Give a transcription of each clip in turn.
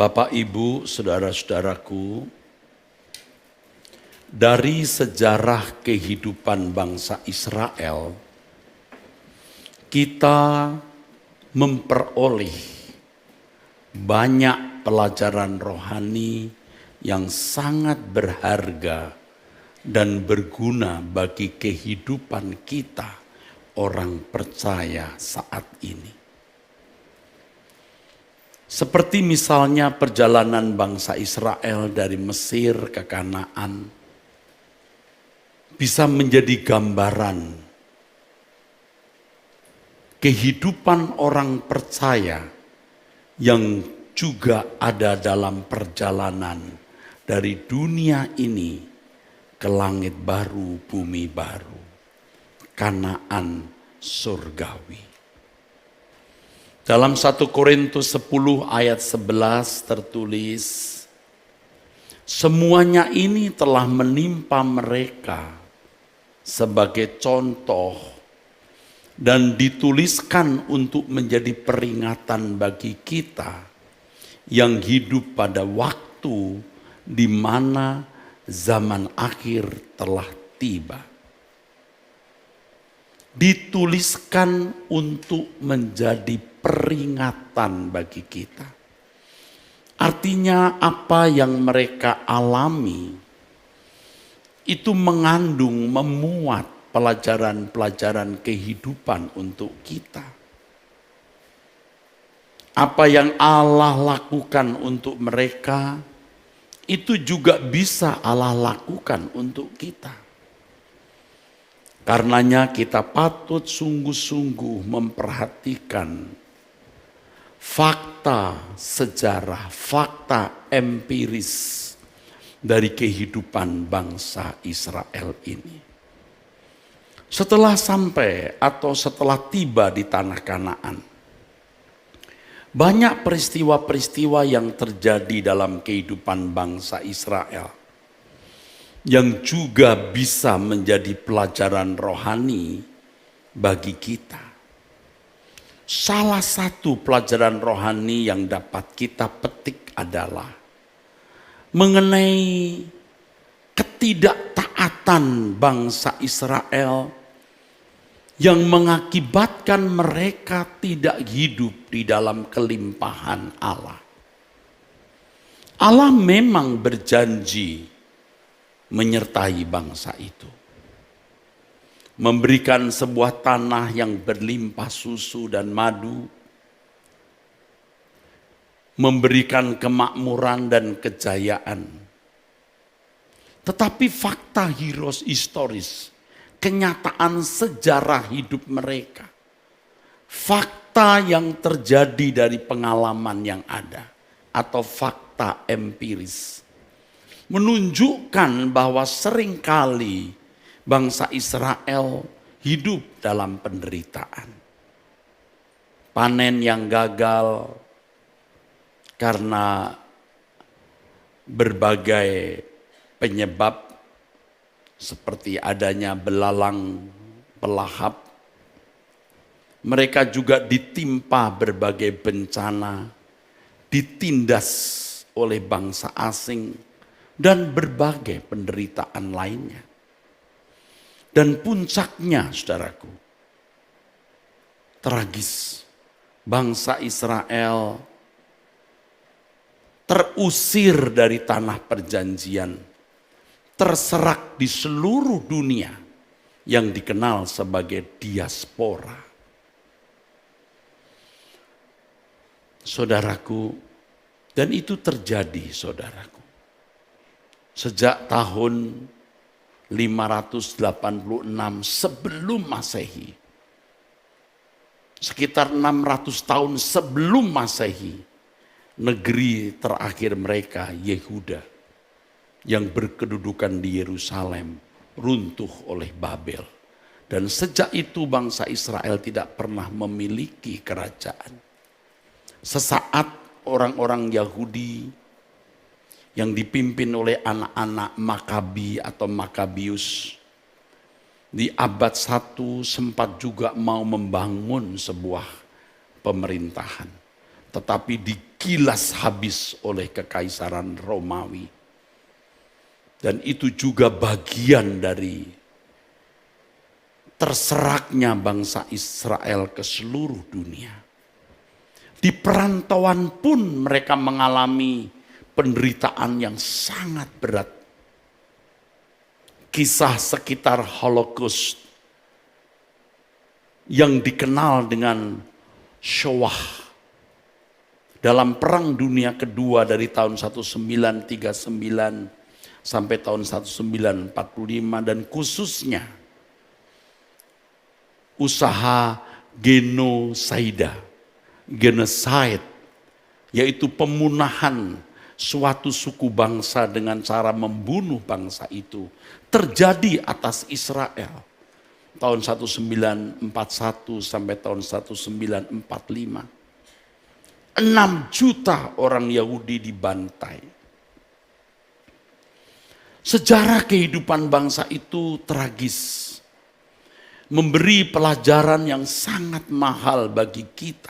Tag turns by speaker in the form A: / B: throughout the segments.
A: Bapak, Ibu, saudara-saudaraku, dari sejarah kehidupan bangsa Israel, kita memperoleh banyak pelajaran rohani yang sangat berharga dan berguna bagi kehidupan kita, orang percaya saat ini. Seperti misalnya perjalanan bangsa Israel dari Mesir ke Kanaan bisa menjadi gambaran kehidupan orang percaya yang juga ada dalam perjalanan dari dunia ini ke langit baru, bumi baru, Kanaan surgawi. Dalam 1 Korintus 10 ayat 11 tertulis, semuanya ini telah menimpa mereka sebagai contoh dan dituliskan untuk menjadi peringatan bagi kita yang hidup pada waktu di mana zaman akhir telah tiba. Dituliskan untuk menjadi peringatan bagi kita. Artinya apa yang mereka alami itu mengandung, memuat pelajaran-pelajaran kehidupan untuk kita. Apa yang Allah lakukan untuk mereka itu juga bisa Allah lakukan untuk kita. Karenanya kita patut sungguh-sungguh memperhatikan fakta sejarah, fakta empiris dari kehidupan bangsa Israel ini. Setelah sampai atau setelah tiba di tanah Kanaan, banyak peristiwa-peristiwa yang terjadi dalam kehidupan bangsa Israel yang juga bisa menjadi pelajaran rohani bagi kita. Salah satu pelajaran rohani yang dapat kita petik adalah mengenai ketidaktaatan bangsa Israel yang mengakibatkan mereka tidak hidup di dalam kelimpahan Allah. Allah memang berjanji menyertai bangsa itu, memberikan sebuah tanah yang berlimpah susu dan madu, memberikan kemakmuran dan kejayaan. Tetapi fakta historis, kenyataan sejarah hidup mereka, fakta yang terjadi dari pengalaman yang ada, atau fakta empiris, menunjukkan bahwa seringkali bangsa Israel hidup dalam penderitaan. Panen yang gagal karena berbagai penyebab seperti adanya belalang pelahap. Mereka juga ditimpa berbagai bencana, ditindas oleh bangsa asing dan berbagai penderitaan lainnya. Dan puncaknya, saudaraku, tragis. bangsa Israel terusir dari tanah perjanjian, terserak di seluruh dunia yang dikenal sebagai diaspora. Saudaraku, dan itu terjadi, saudaraku. Sejak tahun 586 sebelum Masehi, sekitar 600 tahun sebelum Masehi, negeri terakhir mereka, Yehuda, yang berkedudukan di Yerusalem, runtuh oleh Babel. Dan sejak itu bangsa Israel tidak pernah memiliki kerajaan. Sesaat orang-orang Yahudi yang dipimpin oleh anak-anak Makabi atau Makabius di abad 1 sempat juga mau membangun sebuah pemerintahan, tetapi digilas habis oleh kekaisaran Romawi. Dan itu juga bagian dari terseraknya bangsa Israel ke seluruh dunia. Di perantauan pun mereka mengalami penderitaan yang sangat berat. Kisah sekitar Holocaust yang dikenal dengan Shoah dalam Perang Dunia Kedua dari tahun 1939 sampai tahun 1945, dan khususnya usaha genocide, yaitu pemunahan suatu suku bangsa dengan cara membunuh bangsa itu, terjadi atas Israel tahun 1941 sampai tahun 1945. 6 juta orang Yahudi dibantai. Sejarah kehidupan bangsa itu tragis, memberi pelajaran yang sangat mahal bagi kita,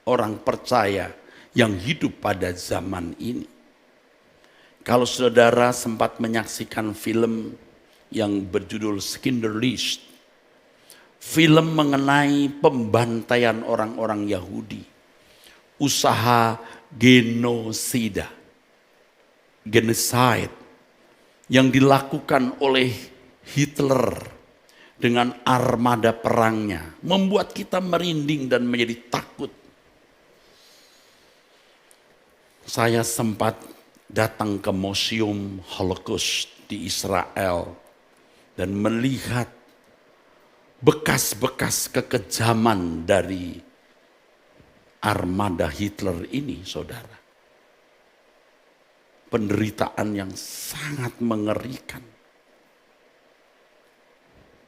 A: orang percaya yang hidup pada zaman ini. Kalau saudara sempat menyaksikan film yang berjudul Schindler List, film mengenai pembantaian orang-orang Yahudi, usaha genocide yang dilakukan oleh Hitler dengan armada perangnya, membuat kita merinding dan menjadi takut. Saya sempat datang ke Museum Holocaust di Israel dan melihat bekas-bekas kekejaman dari armada Hitler ini, saudara. Penderitaan yang sangat mengerikan.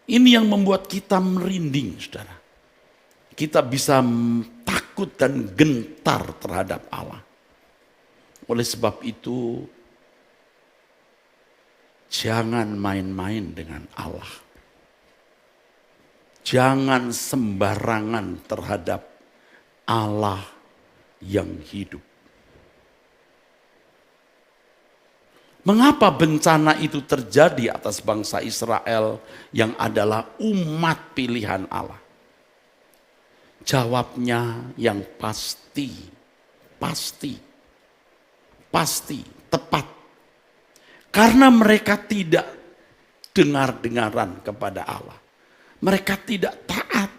A: Ini yang membuat kita merinding, saudara. Kita bisa takut dan gentar terhadap Allah. Oleh sebab itu, jangan main-main dengan Allah. Jangan sembarangan terhadap Allah yang hidup. Mengapa bencana itu terjadi atas bangsa Israel yang adalah umat pilihan Allah? Jawabnya yang pasti, tepat. Karena mereka tidak dengar-dengaran kepada Allah. Mereka tidak taat.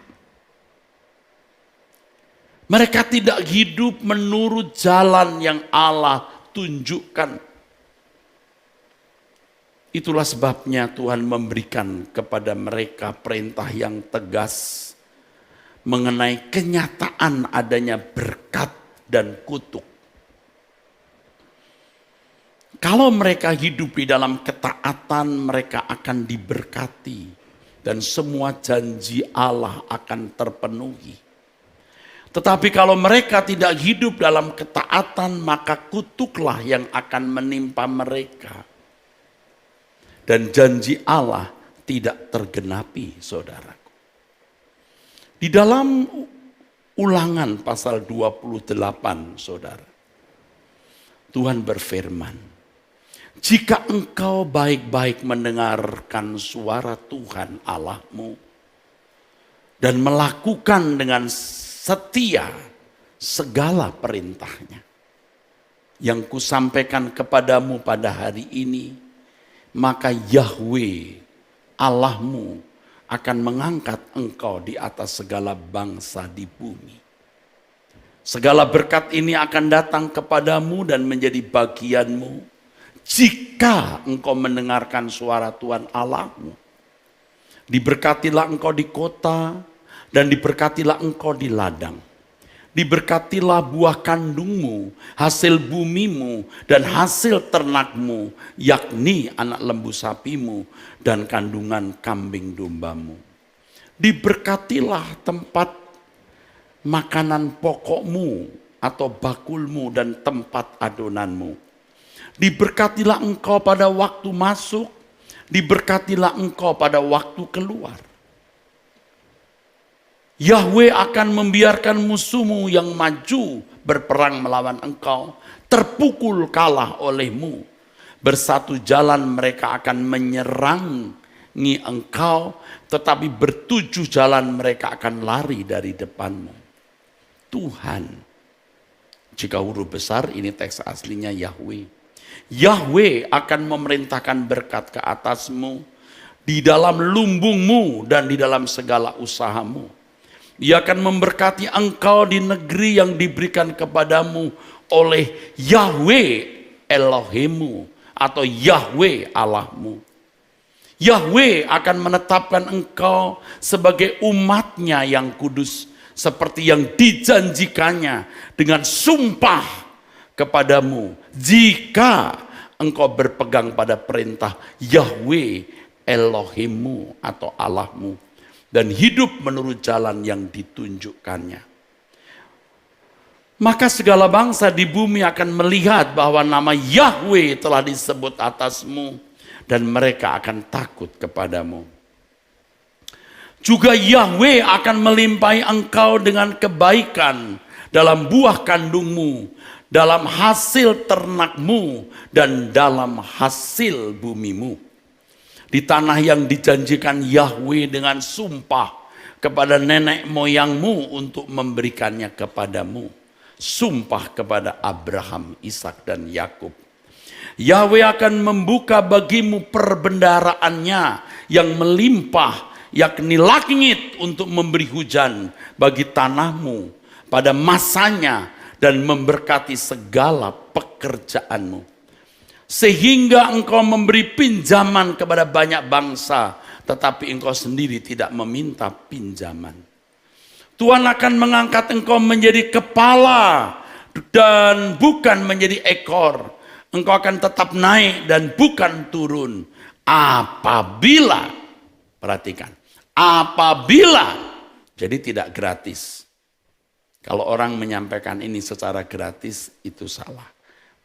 A: Mereka tidak hidup menurut jalan yang Allah tunjukkan. Itulah sebabnya Tuhan memberikan kepada mereka perintah yang tegas mengenai kenyataan adanya berkat dan kutuk. Kalau mereka hidup di dalam ketaatan, mereka akan diberkati dan semua janji Allah akan terpenuhi. Tetapi kalau mereka tidak hidup dalam ketaatan, maka kutuklah yang akan menimpa mereka. Dan janji Allah tidak tergenapi, saudaraku. Di dalam Ulangan pasal 28, saudara, Tuhan berfirman, jika engkau baik-baik mendengarkan suara Tuhan Allahmu dan melakukan dengan setia segala perintahnya. Yang kusampaikan kepadamu pada hari ini, maka Yahweh Allahmu akan mengangkat engkau di atas segala bangsa di bumi. Segala berkat ini akan datang kepadamu dan menjadi bagianmu jika engkau mendengarkan suara Tuhan Allahmu. Diberkatilah engkau di kota dan diberkatilah engkau di ladang. Diberkatilah buah kandungmu, hasil bumimu, dan hasil ternakmu, yakni anak lembu sapimu dan kandungan kambing dombamu. Diberkatilah tempat makanan pokokmu atau bakulmu dan tempat adonanmu. Diberkatilah engkau pada waktu masuk, diberkatilah engkau pada waktu keluar. Yahweh akan membiarkan musuhmu yang maju berperang melawan engkau, terpukul kalah olehmu. Bersatu jalan mereka akan menyerangi engkau, tetapi bertujuh jalan mereka akan lari dari depanmu. Tuhan, jika huruf besar ini teks aslinya Yahweh. Yahweh akan memerintahkan berkat ke atasmu, di dalam lumbungmu dan di dalam segala usahamu. Ia akan memberkati engkau di negeri yang diberikan kepadamu oleh Yahweh Elohimmu atau Yahweh Allahmu. Yahweh akan menetapkan engkau sebagai umatnya yang kudus, seperti yang dijanjikannya dengan sumpah kepadamu, jika engkau berpegang pada perintah Yahweh Elohimmu atau Allahmu dan hidup menurut jalan yang ditunjukkannya. Maka segala bangsa di bumi akan melihat bahwa nama Yahweh telah disebut atasmu dan mereka akan takut kepadamu. Juga Yahweh akan melimpahi engkau dengan kebaikan dalam buah kandungmu, dalam hasil ternakmu, dan dalam hasil bumimu. Di tanah yang dijanjikan Yahweh dengan sumpah kepada nenek moyangmu untuk memberikannya kepadamu. Sumpah kepada Abraham, Ishak dan Yakub. Yahweh akan membuka bagimu perbendaharaannya yang melimpah, yakni langit untuk memberi hujan bagi tanahmu pada masanya dan memberkati segala pekerjaanmu. Sehingga engkau memberi pinjaman kepada banyak bangsa, tetapi engkau sendiri tidak meminta pinjaman. Tuhan akan mengangkat engkau menjadi kepala dan bukan menjadi ekor. Engkau akan tetap naik dan bukan turun. Apabila, perhatikan, apabila, jadi tidak gratis. Kalau orang menyampaikan ini secara gratis, itu salah.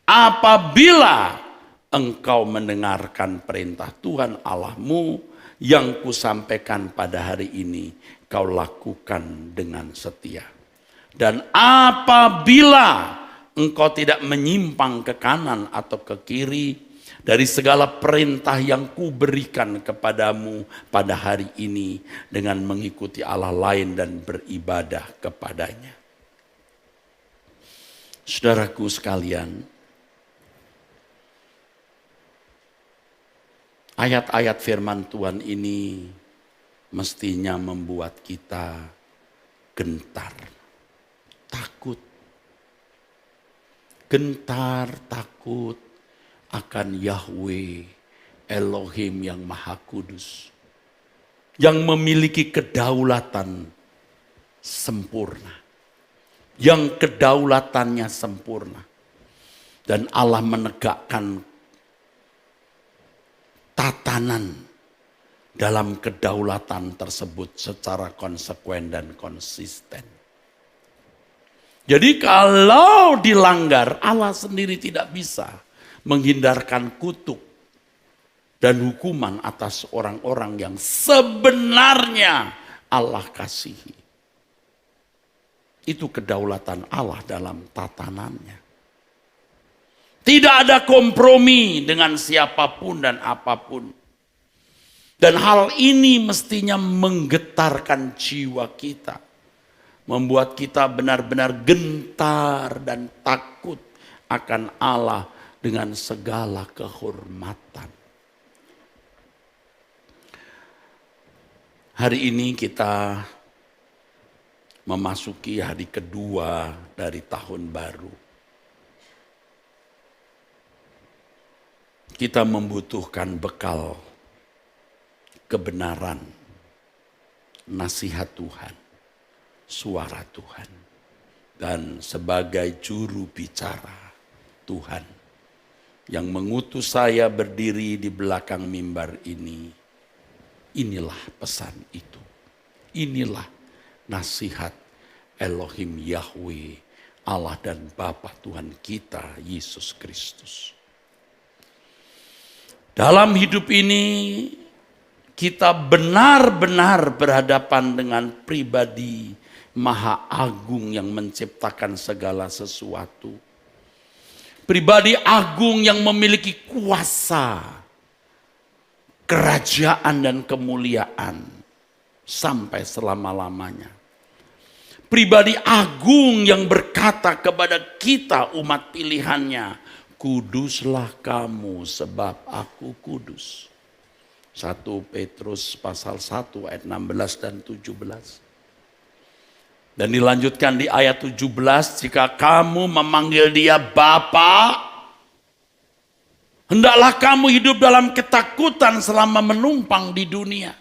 A: Apabila engkau mendengarkan perintah Tuhan Allahmu yang kusampaikan pada hari ini, kau lakukan dengan setia. Dan apabila engkau tidak menyimpang ke kanan atau ke kiri dari segala perintah yang kuberikan kepadamu pada hari ini dengan mengikuti Allah lain dan beribadah kepadanya. Saudaraku sekalian, ayat-ayat firman Tuhan ini mestinya membuat kita gentar, takut. Gentar, takut akan Yahweh Elohim yang Maha Kudus, yang memiliki kedaulatan sempurna, yang kedaulatannya sempurna. Dan Allah menegakkan tatanan dalam kedaulatan tersebut secara konsekuen dan konsisten. Jadi kalau dilanggar, Allah sendiri tidak bisa menghindarkan kutuk dan hukuman atas orang-orang yang sebenarnya Allah kasihi. Itu kedaulatan Allah dalam tatanannya. Tidak ada kompromi dengan siapapun dan apapun. Dan hal ini mestinya menggetarkan jiwa kita. membuat kita benar-benar gentar dan takut akan Allah dengan segala kehormatan. Hari ini kita memasuki hari kedua dari tahun baru. Kita membutuhkan bekal kebenaran, nasihat Tuhan, suara Tuhan, dan sebagai juru bicara Tuhan yang mengutus saya berdiri di belakang mimbar ini. Inilah pesan itu. Inilah nasihat Elohim Yahweh, Allah dan Bapa Tuhan kita, Yesus Kristus. Dalam hidup ini kita benar-benar berhadapan dengan pribadi Maha Agung yang menciptakan segala sesuatu. Pribadi agung yang memiliki kuasa, kerajaan dan kemuliaan sampai selama-lamanya. Pribadi agung yang berkata kepada kita umat pilihannya, kuduslah kamu sebab aku kudus. 1 Petrus pasal 1 ayat 16 dan 17. Dan dilanjutkan di ayat 17, jika kamu memanggil dia Bapa, hendaklah kamu hidup dalam ketakutan selama menumpang di dunia.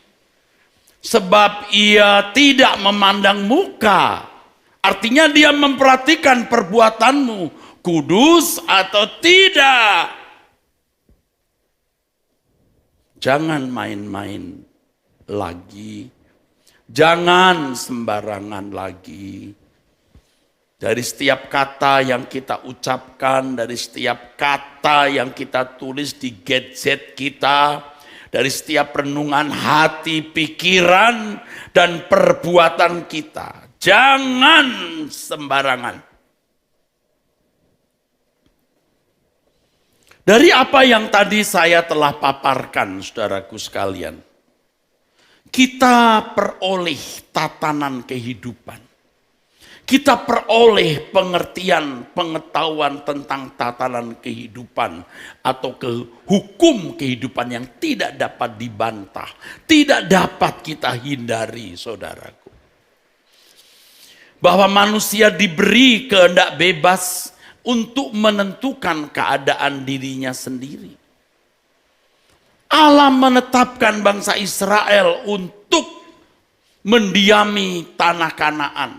A: Sebab ia tidak memandang muka. Artinya dia memperhatikan perbuatanmu, kudus atau tidak. Jangan main-main lagi. Jangan sembarangan lagi. Dari setiap kata yang kita ucapkan, dari setiap kata yang kita tulis di gadget kita, dari setiap renungan hati, pikiran, dan perbuatan kita. Jangan sembarangan. Dari apa yang tadi saya telah paparkan, saudaraku sekalian, kita peroleh tatanan kehidupan. Kita peroleh pengertian, pengetahuan tentang tatanan kehidupan atau hukum kehidupan yang tidak dapat dibantah, tidak dapat kita hindari, saudaraku. Bahwa manusia diberi kehendak bebas untuk menentukan keadaan dirinya sendiri. Allah menetapkan bangsa Israel untuk mendiami tanah Kanaan.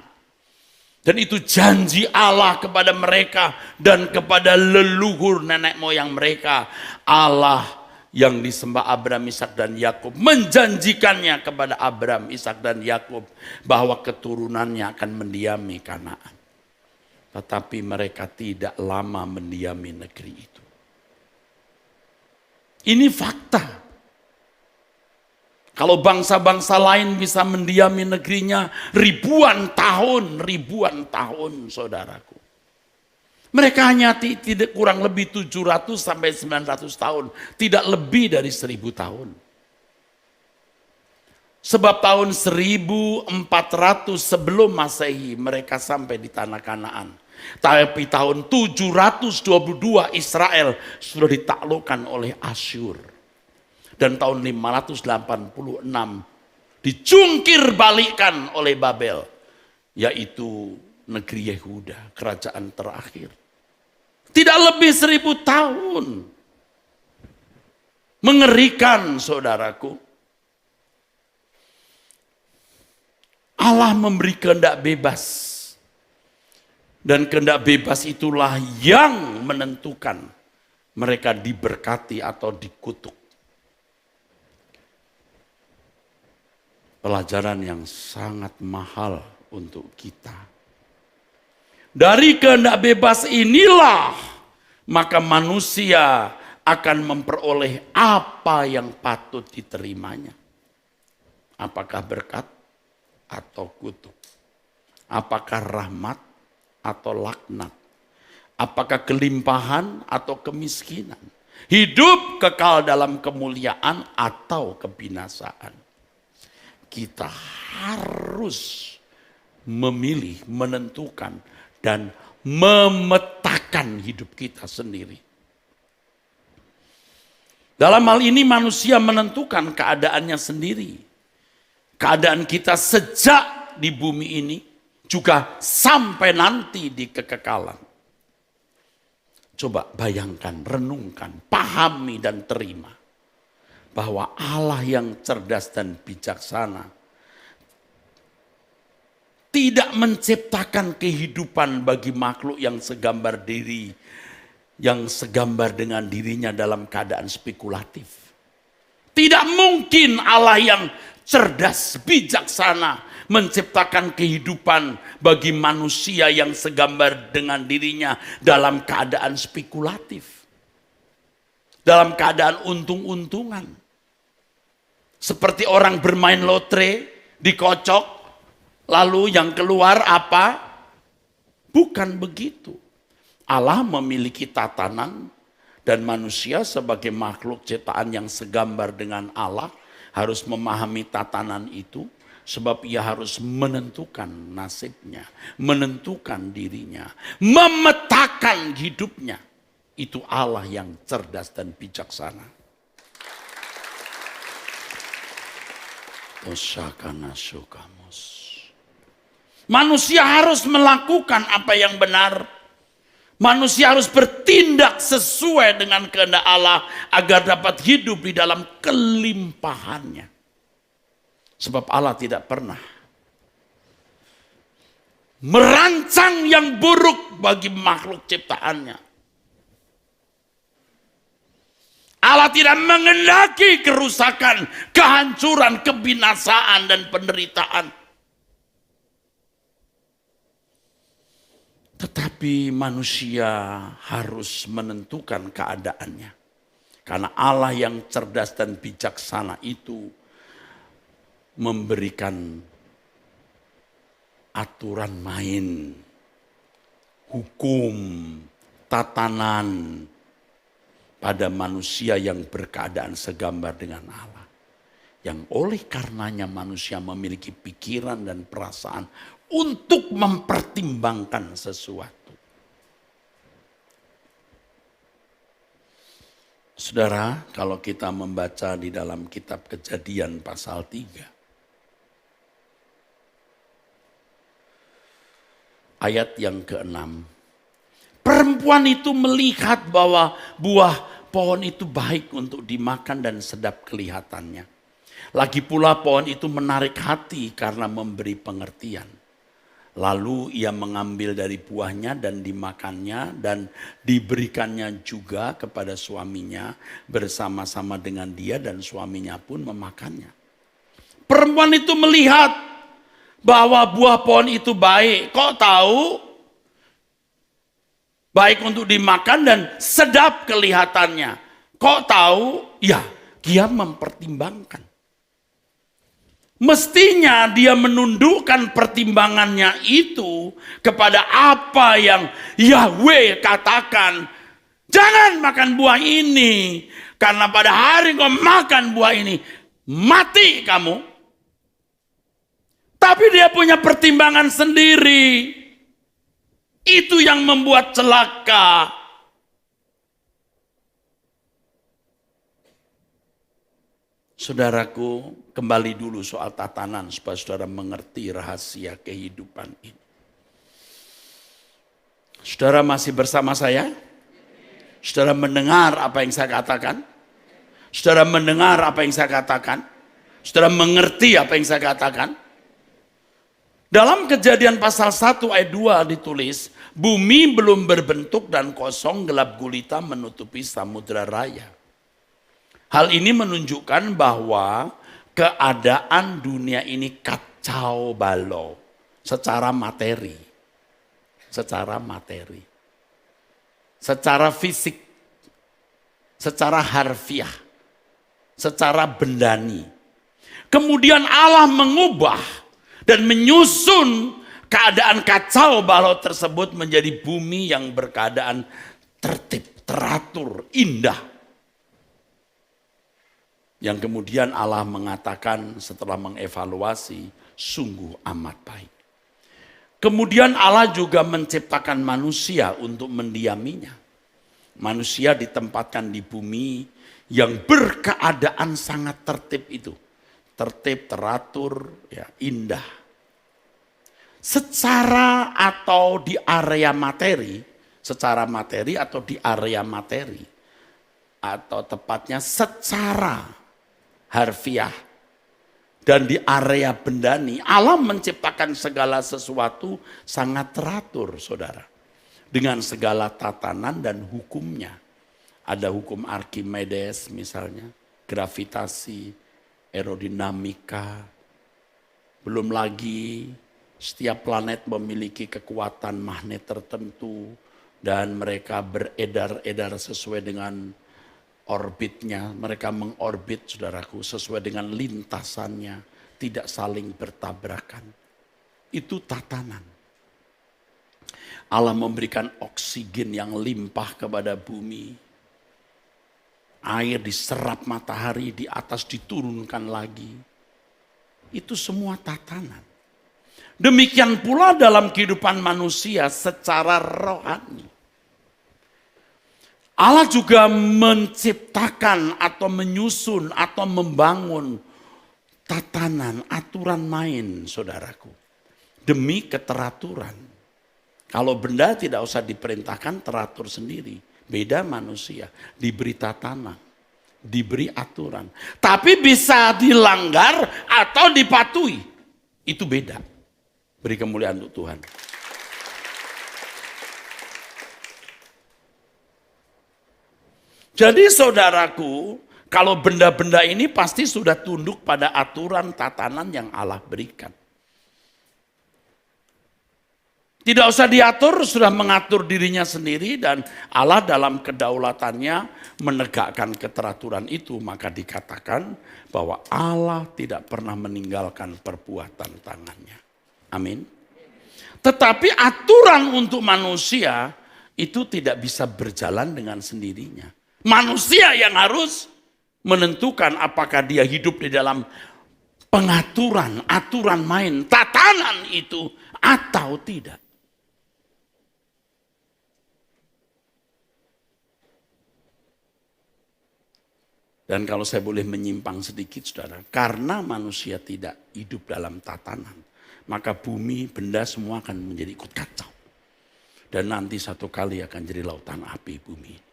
A: Dan itu janji Allah kepada mereka dan kepada leluhur nenek moyang mereka. Allah yang disembah Abraham, Ishak dan Yakub menjanjikannya kepada Abraham, Ishak dan Yakub bahwa keturunannya akan mendiami Kanaan. Tetapi mereka tidak lama mendiami negeri itu. Ini fakta. Kalau bangsa-bangsa lain bisa mendiami negerinya ribuan tahun, saudaraku. Mereka hanya tidak kurang lebih 700 sampai 900 tahun, tidak lebih dari 1000 tahun. Sebab tahun 1400 sebelum Masehi mereka sampai di tanah Kanaan. Tapi tahun 722 Israel sudah ditaklukkan oleh Asyur. Dan tahun 586 dijungkir balikan oleh Babel, yaitu negeri Yehuda, kerajaan terakhir. Tidak lebih 1000 tahun. Mengerikan, saudaraku. Allah memberi kehendak bebas. Dan kehendak bebas itulah yang menentukan mereka diberkati atau dikutuk. Pelajaran yang sangat mahal untuk kita. Dari kehendak bebas inilah maka manusia akan memperoleh apa yang patut diterimanya. Apakah berkat atau kutuk? Apakah rahmat atau laknat? Apakah kelimpahan atau kemiskinan? Hidup kekal dalam kemuliaan atau kebinasaan? Kita harus memilih, menentukan, dan memetakan hidup kita sendiri. Dalam hal ini manusia menentukan keadaannya sendiri. Keadaan kita sejak di bumi ini juga sampai nanti di kekekalan. Coba bayangkan, renungkan, pahami dan terima bahwa Allah yang cerdas dan bijaksana tidak menciptakan kehidupan bagi makhluk yang segambar diri, yang segambar dengan dirinya dalam keadaan spekulatif. Tidak mungkin Allah yang cerdas, bijaksana menciptakan kehidupan bagi manusia yang segambar dengan dirinya dalam keadaan spekulatif. Dalam keadaan untung-untungan. Seperti orang bermain lotre, dikocok, lalu yang keluar apa? Bukan begitu. Allah memiliki tatanan dan manusia sebagai makhluk ciptaan yang segambar dengan Allah harus memahami tatanan itu sebab ia harus menentukan nasibnya, menentukan dirinya, memetakan hidupnya. Itu Allah yang cerdas dan bijaksana. Osakana sukamus. Manusia harus melakukan apa yang benar. Manusia harus bertindak sesuai dengan kehendak Allah agar dapat hidup di dalam kelimpahannya. Sebab Allah tidak pernah merancang yang buruk bagi makhluk ciptaannya. Allah tidak mengendaki kerusakan, kehancuran, kebinasaan, dan penderitaan. Tetapi manusia harus menentukan keadaannya. Karena Allah yang cerdas dan bijaksana itu memberikan aturan main, hukum, tatanan pada manusia yang berkeadaan segambar dengan Allah. Yang oleh karenanya manusia memiliki pikiran dan perasaan untuk mempertimbangkan sesuatu. Saudara, kalau kita membaca di dalam kitab Kejadian pasal 3. Ayat yang ke-6. Perempuan itu melihat bahwa buah pohon itu baik untuk dimakan dan sedap kelihatannya. Lagi pula pohon itu menarik hati karena memberi pengertian. Lalu ia mengambil dari buahnya dan dimakannya dan diberikannya juga kepada suaminya bersama-sama dengan dia dan suaminya pun memakannya. Perempuan itu melihat bahwa buah pohon itu baik. Kok tahu? Baik untuk dimakan dan sedap kelihatannya. Kok tahu? Ya, dia mempertimbangkan. Mestinya dia menundukkan pertimbangannya itu kepada apa yang Yahweh katakan. Jangan makan buah ini, karena pada hari kau makan buah ini, mati kamu. Tapi dia punya pertimbangan sendiri. Itu yang membuat celaka. Saudaraku, kembali dulu soal tatanan supaya saudara mengerti rahasia kehidupan ini. Saudara masih bersama saya? Saudara mendengar apa yang saya katakan? Saudara mendengar apa yang saya katakan? Saudara mengerti apa yang saya katakan? Dalam Kejadian pasal 1 ayat 2 ditulis, bumi belum berbentuk dan kosong, gelap gulita menutupi samudra raya. Hal ini menunjukkan bahwa keadaan dunia ini kacau balau secara materi. Secara materi. Secara fisik. Secara harfiah. Secara bendani. Kemudian Allah mengubah dan menyusun keadaan kacau balau tersebut menjadi bumi yang berkeadaan tertib, teratur, indah. Yang kemudian Allah mengatakan setelah mengevaluasi, sungguh amat baik. Kemudian Allah juga menciptakan manusia untuk mendiaminya. Manusia ditempatkan di bumi yang berkeadaan sangat tertib itu. Tertib, teratur, ya, indah. Secara atau di area materi, secara materi atau di area materi, atau tepatnya secara harfiah dan di area bendani, Allah menciptakan segala sesuatu sangat teratur, saudara. Dengan segala tatanan dan hukumnya. Ada hukum Archimedes misalnya, gravitasi, aerodinamika. Belum lagi setiap planet memiliki kekuatan magnet tertentu dan mereka beredar-edar sesuai dengan orbitnya. Mereka mengorbit, saudaraku, sesuai dengan lintasannya, tidak saling bertabrakan. Itu tatanan. Allah memberikan oksigen yang limpah kepada bumi. Air diserap matahari, di atas diturunkan lagi. Itu semua tatanan. Demikian pula dalam kehidupan manusia secara rohani. Allah juga menciptakan atau menyusun atau membangun tatanan, aturan main, saudaraku. Demi keteraturan. Kalau benda tidak usah diperintahkan, teratur sendiri. Beda manusia, diberi tatanan, diberi aturan. Tapi bisa dilanggar atau dipatuhi. Itu beda. Beri kemuliaan untuk Tuhan. Jadi saudaraku, kalau benda-benda ini pasti sudah tunduk pada aturan tatanan yang Allah berikan. Tidak usah diatur, sudah mengatur dirinya sendiri dan Allah dalam kedaulatannya menegakkan keteraturan itu. Maka dikatakan bahwa Allah tidak pernah meninggalkan perbuatan tangannya. Amin. Tetapi aturan untuk manusia itu tidak bisa berjalan dengan sendirinya. Manusia yang harus menentukan apakah dia hidup di dalam pengaturan, aturan main, tatanan itu atau tidak. Dan kalau saya boleh menyimpang sedikit, saudara, karena manusia tidak hidup dalam tatanan, maka bumi, benda semua akan menjadi ikut kacau. Dan nanti satu kali akan jadi lautan api bumi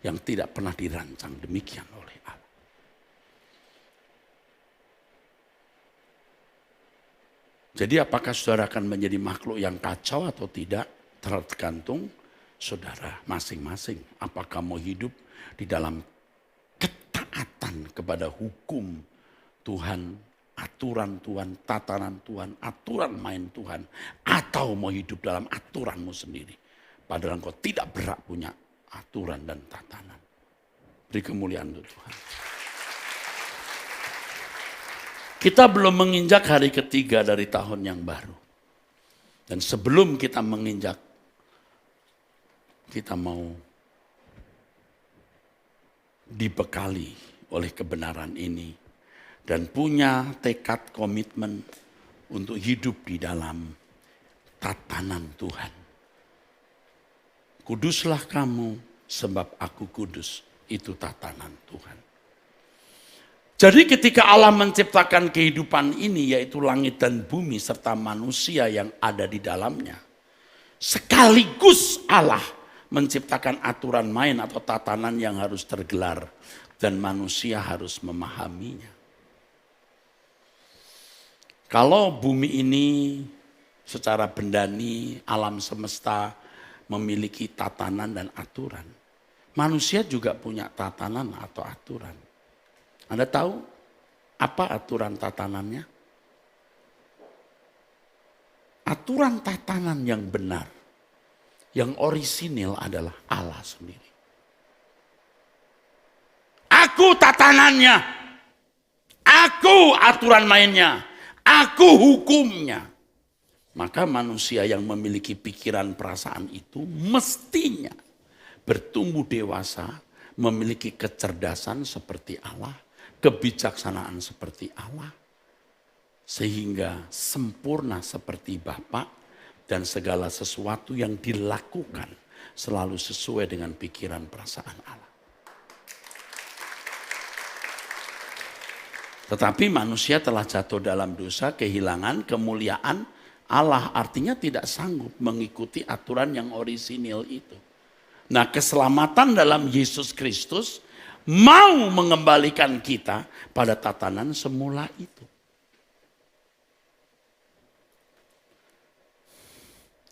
A: yang tidak pernah dirancang demikian oleh Allah. Jadi apakah saudara akan menjadi makhluk yang kacau atau tidak? Tergantung saudara masing-masing. Apakah mau hidup di dalam ketaatan kepada hukum Tuhan, aturan Tuhan, tatanan Tuhan, aturan main Tuhan, atau mau hidup dalam aturanmu sendiri. Padahal engkau tidak berhak punya aturan dan tatanan. Beri kemuliaan untuk Tuhan. Kita belum menginjak hari ketiga dari tahun yang baru. Dan sebelum kita menginjak, kita mau dibekali oleh kebenaran ini dan punya tekad komitmen untuk hidup di dalam tatanan Tuhan. Kuduslah kamu sebab aku kudus, itu tatanan Tuhan. Jadi ketika Allah menciptakan kehidupan ini, yaitu langit dan bumi serta manusia yang ada di dalamnya, sekaligus Allah menciptakan aturan main atau tatanan yang harus tergelar dan manusia harus memahaminya. Kalau bumi ini secara bendani, alam semesta memiliki tatanan dan aturan, manusia juga punya tatanan atau aturan. Anda tahu apa aturan tatanannya? Aturan tatanan yang benar, yang orisinil adalah Allah sendiri. Aku tatanannya, aku aturan mainnya, aku hukumnya. Maka manusia yang memiliki pikiran perasaan itu mestinya bertumbuh dewasa, memiliki kecerdasan seperti Allah, kebijaksanaan seperti Allah, sehingga sempurna seperti Bapa Dan segala sesuatu yang dilakukan selalu sesuai dengan pikiran perasaan Allah. Tetapi manusia telah jatuh dalam dosa, kehilangan kemuliaan Allah. Artinya tidak sanggup mengikuti aturan yang orisinil itu. Nah, keselamatan dalam Yesus Kristus mau mengembalikan kita pada tatanan semula itu.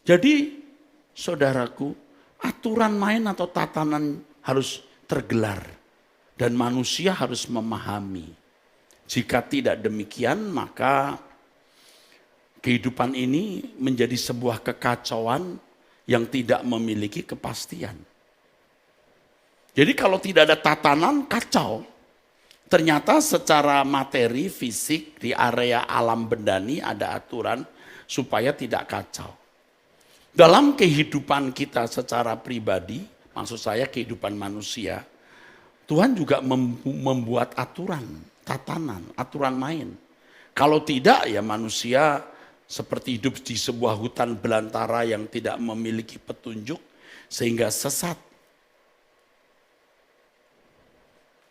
A: Jadi, saudaraku, aturan main atau tatanan harus tergelar. Dan manusia harus memahami. Jika tidak demikian, maka kehidupan ini menjadi sebuah kekacauan yang tidak memiliki kepastian. Jadi kalau tidak ada tatanan, kacau. Ternyata secara materi, fisik, di area alam bendani ada aturan supaya tidak kacau. Dalam kehidupan kita secara pribadi, maksud saya kehidupan manusia, Tuhan juga membuat aturan, tatanan, aturan main. Kalau tidak ya manusia seperti hidup di sebuah hutan belantara yang tidak memiliki petunjuk sehingga sesat.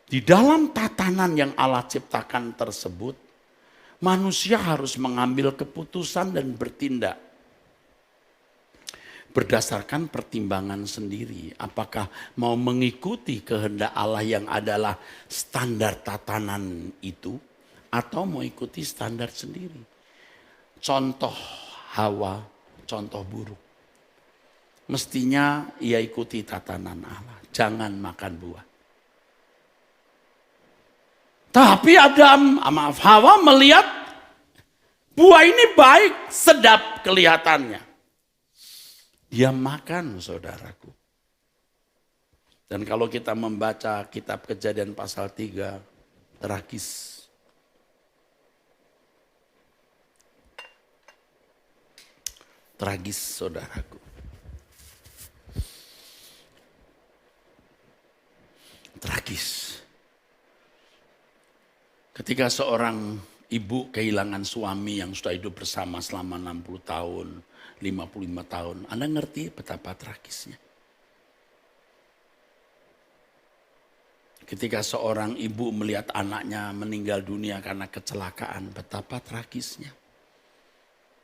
A: Di dalam tatanan yang Allah ciptakan tersebut, manusia harus mengambil keputusan dan bertindak berdasarkan pertimbangan sendiri. Apakah mau mengikuti kehendak Allah yang adalah standar tatanan itu, atau mau ikuti standar sendiri. Contoh Hawa, contoh buruk. Mestinya ia ikuti tatanan Allah, jangan makan buah. Tapi Hawa melihat buah ini baik, sedap kelihatannya. Dia makan, saudaraku. Dan kalau kita membaca kitab Kejadian pasal 3, tragis. Tragis, saudaraku. Tragis. Ketika seorang ibu kehilangan suami yang sudah hidup bersama selama 60 tahun, 55 tahun. Anda ngerti betapa tragisnya. Ketika seorang ibu melihat anaknya meninggal dunia karena kecelakaan, betapa tragisnya.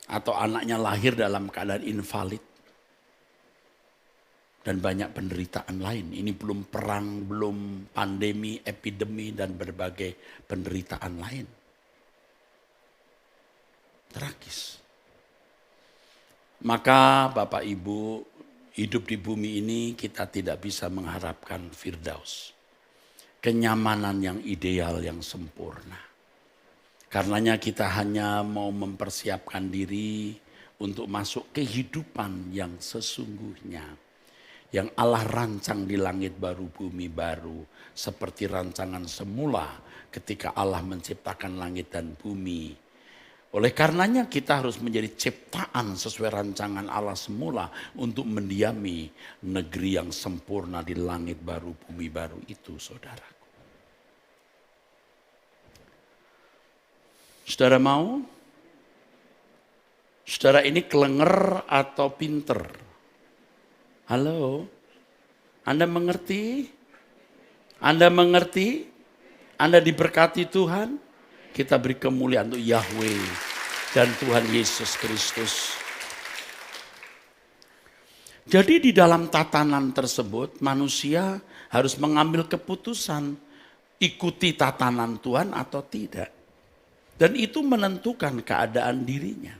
A: Atau anaknya lahir dalam keadaan invalid. Dan banyak penderitaan lain. Ini belum perang, belum pandemi, epidemi, dan berbagai penderitaan lain. Tragis. Maka Bapak Ibu, hidup di bumi ini kita tidak bisa mengharapkan firdaus. Kenyamanan yang ideal, yang sempurna. Karenanya kita hanya mau mempersiapkan diri untuk masuk kehidupan yang sesungguhnya. Yang Allah rancang di langit baru, bumi baru. Seperti rancangan semula ketika Allah menciptakan langit dan bumi. Oleh karenanya kita harus menjadi ciptaan sesuai rancangan Allah semula untuk mendiami negeri yang sempurna di langit baru, bumi baru itu, saudaraku. Saudara mau? Saudara ini kelenger atau pinter? Halo? Anda mengerti? Anda mengerti? Anda diberkati Tuhan? Kita beri kemuliaan untuk Yahweh dan Tuhan Yesus Kristus. Jadi di dalam tatanan tersebut manusia harus mengambil keputusan ikuti tatanan Tuhan atau tidak. Dan itu menentukan keadaan dirinya.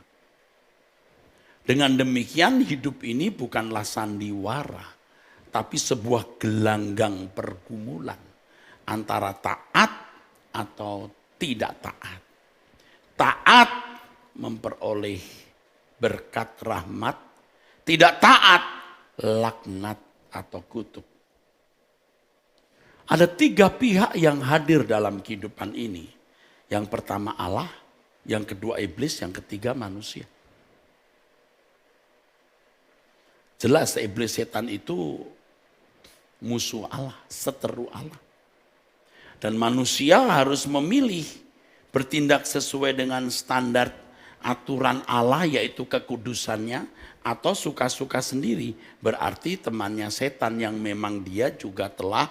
A: Dengan demikian hidup ini bukanlah sandiwara, tapi sebuah gelanggang pergumulan antara taat atau tidak taat. Taat memperoleh berkat rahmat, tidak taat laknat atau kutuk. Ada 3 pihak yang hadir dalam kehidupan ini. Yang pertama Allah, yang kedua iblis, yang ketiga manusia. Jelas iblis setan itu musuh Allah, seteru Allah. Dan manusia harus memilih bertindak sesuai dengan standar aturan Allah yaitu kekudusannya atau suka-suka sendiri, berarti temannya setan yang memang dia juga telah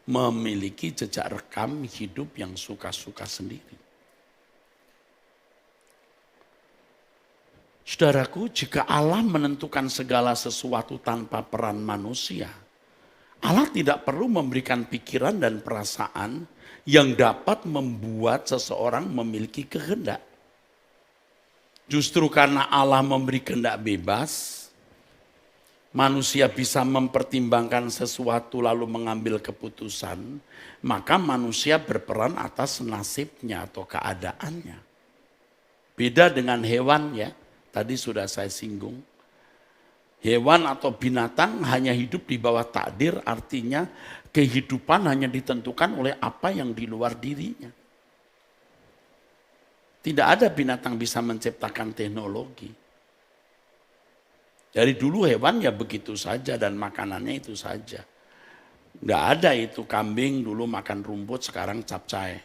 A: memiliki jejak rekam hidup yang suka-suka sendiri. Saudaraku, jika Allah menentukan segala sesuatu tanpa peran manusia, Allah tidak perlu memberikan pikiran dan perasaan yang dapat membuat seseorang memiliki kehendak. Justru karena Allah memberi kehendak bebas, manusia bisa mempertimbangkan sesuatu lalu mengambil keputusan, maka manusia berperan atas nasibnya atau keadaannya. Beda dengan hewan ya, tadi sudah saya singgung. Hewan atau binatang hanya hidup di bawah takdir, artinya kehidupan hanya ditentukan oleh apa yang di luar dirinya. Tidak ada binatang bisa menciptakan teknologi. Dari dulu hewan ya begitu saja dan makanannya itu saja. Nggak ada itu kambing dulu makan rumput sekarang capcay.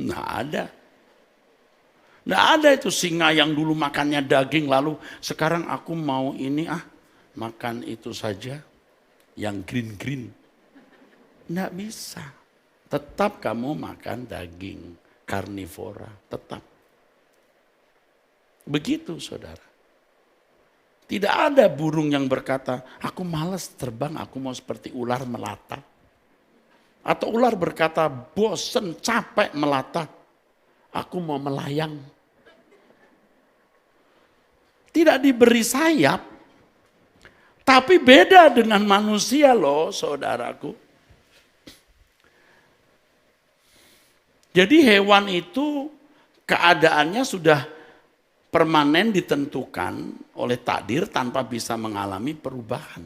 A: Nggak ada. Nggak ada itu singa yang dulu makannya daging lalu sekarang aku mau ini makan itu saja yang green. Nggak bisa. Tetap kamu makan daging. Karnivora, tetap. Begitu saudara. Tidak ada burung yang berkata, aku malas terbang, aku mau seperti ular melata. Atau ular berkata, bosen, capek melata, aku mau melayang. Tidak diberi sayap, tapi beda dengan manusia loh saudaraku. Jadi hewan itu keadaannya sudah permanen ditentukan oleh takdir tanpa bisa mengalami perubahan.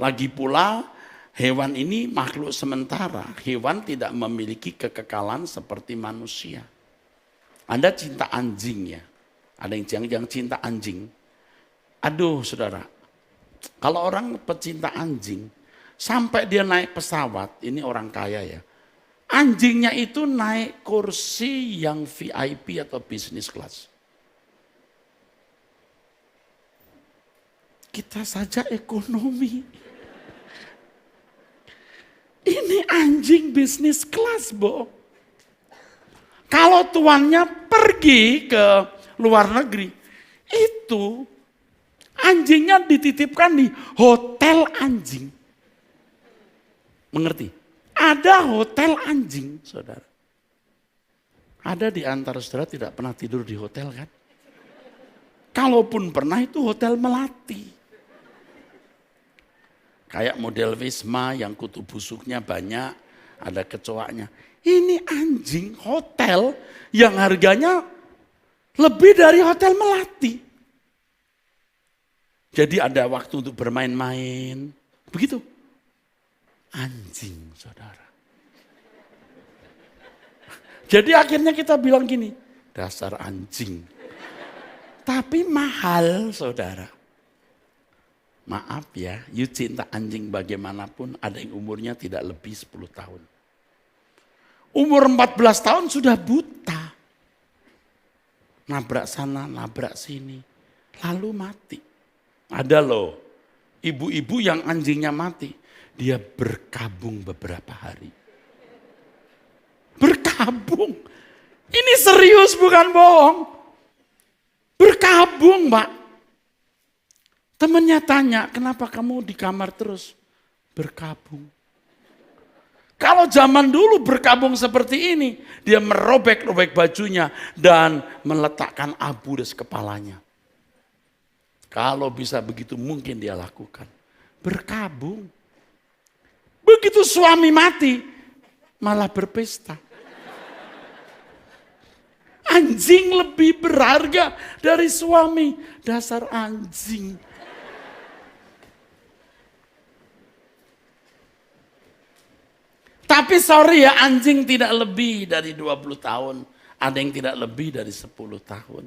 A: Lagi pula hewan ini makhluk sementara. Hewan tidak memiliki kekekalan seperti manusia. Anda cinta anjing ya. Ada yang cinta anjing. Aduh saudara, kalau orang pecinta anjing, sampai dia naik pesawat, ini orang kaya ya. Anjingnya itu naik kursi yang VIP atau business class. Kita saja ekonomi. Ini anjing business class, Bo. Kalau tuannya pergi ke luar negeri, itu anjingnya dititipkan di hotel anjing. Mengerti? Ada hotel anjing, saudara. Ada di antara saudara tidak pernah tidur di hotel kan? Kalaupun pernah itu hotel melati. Kayak model Wisma yang kutu busuknya banyak, ada kecoaknya. Ini anjing hotel yang harganya lebih dari hotel melati. Jadi ada waktu untuk bermain-main. Begitu. Anjing, saudara. Jadi akhirnya kita bilang gini, dasar anjing. Tapi mahal, saudara. Maaf ya, you cinta anjing bagaimanapun, ada yang umurnya tidak lebih 10 tahun. Umur 14 tahun sudah buta. Nabrak sana, nabrak sini. Lalu mati. Ada loh, ibu-ibu yang anjingnya mati. Dia berkabung beberapa hari. Berkabung. Ini serius bukan bohong. Berkabung, Mbak. Temennya tanya, kenapa kamu di kamar terus? Berkabung. Kalau zaman dulu berkabung seperti ini, dia merobek-robek bajunya dan meletakkan abu di kepalanya. Kalau bisa begitu mungkin dia lakukan. Berkabung. Begitu suami mati, malah berpesta. Anjing lebih berharga dari suami. Dasar anjing. Tapi sorry ya, anjing tidak lebih dari 20 tahun. Ada yang tidak lebih dari 10 tahun.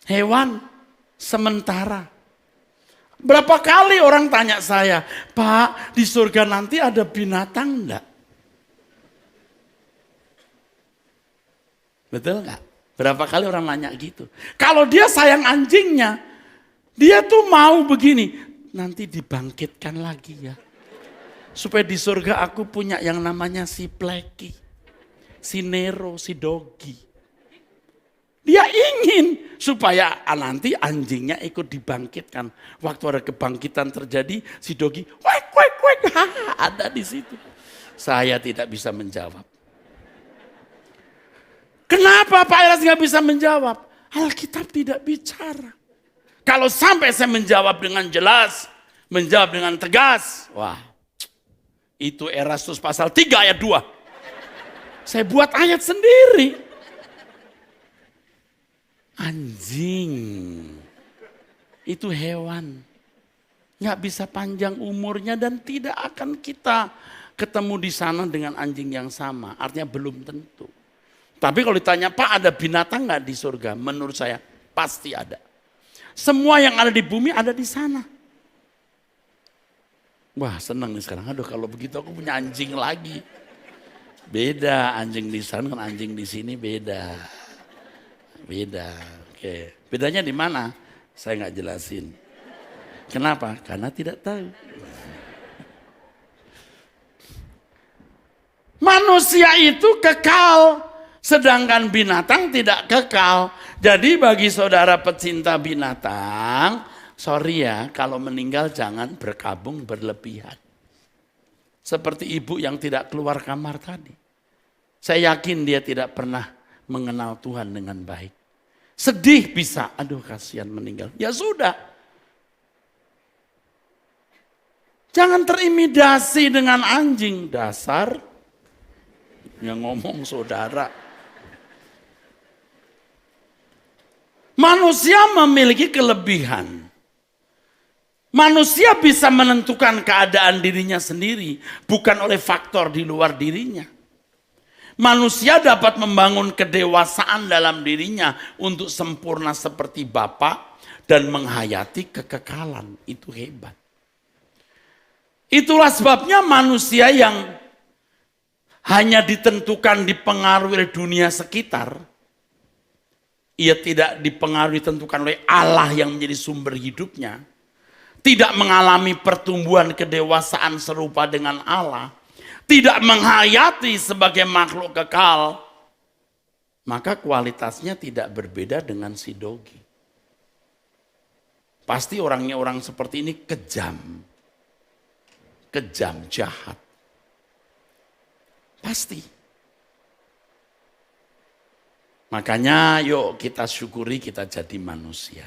A: Hewan sementara. Berapa kali orang tanya saya, Pak, di surga nanti ada binatang enggak? Betul enggak? Berapa kali orang nanya gitu. Kalau dia sayang anjingnya, dia tuh mau begini, nanti dibangkitkan lagi ya. Supaya di surga aku punya yang namanya si Pleki, si Nero, si Dogi. Dia ingin supaya nanti anjingnya ikut dibangkitkan. Waktu ada kebangkitan terjadi, si Dogi, wek, ada di situ. Saya tidak bisa menjawab. Kenapa Pak Eras nggak bisa menjawab? Alkitab tidak bicara. Kalau sampai saya menjawab dengan jelas, menjawab dengan tegas, wah, itu Erastus pasal 3 ayat 2. Saya buat ayat sendiri. Anjing, itu hewan. Nggak bisa panjang umurnya dan tidak akan kita ketemu di sana dengan anjing yang sama. Artinya belum tentu. Tapi kalau ditanya, Pak ada binatang nggak di surga? Menurut saya pasti ada. Semua yang ada di bumi ada di sana. Wah senang nih sekarang. Aduh kalau begitu aku punya anjing lagi. Beda anjing di sana kan anjing di sini beda. Beda. Oke. Bedanya di mana? Saya nggak jelasin. Kenapa? Karena tidak tahu. Manusia itu kekal. Sedangkan binatang tidak kekal. Jadi bagi saudara pecinta binatang, sorry ya kalau meninggal jangan berkabung berlebihan. Seperti ibu yang tidak keluar kamar tadi. Saya yakin dia tidak pernah mengenal Tuhan dengan baik. Sedih bisa, aduh kasihan meninggal. Ya sudah. Jangan terintimidasi dengan anjing. Dasar yang ngomong saudara. Manusia memiliki kelebihan. Manusia bisa menentukan keadaan dirinya sendiri, bukan oleh faktor di luar dirinya. Manusia dapat membangun kedewasaan dalam dirinya untuk sempurna seperti Bapa dan menghayati kekekalan. Itu hebat. Itulah sebabnya manusia yang hanya ditentukan dipengaruhi oleh dunia sekitar, ia tidak dipengaruhi ditentukan oleh Allah yang menjadi sumber hidupnya, tidak mengalami pertumbuhan kedewasaan serupa dengan Allah, tidak menghayati sebagai makhluk kekal, maka kualitasnya tidak berbeda dengan si Dogi. Pasti orangnya orang seperti ini kejam, jahat. Pasti. Makanya yuk kita syukuri kita jadi manusia.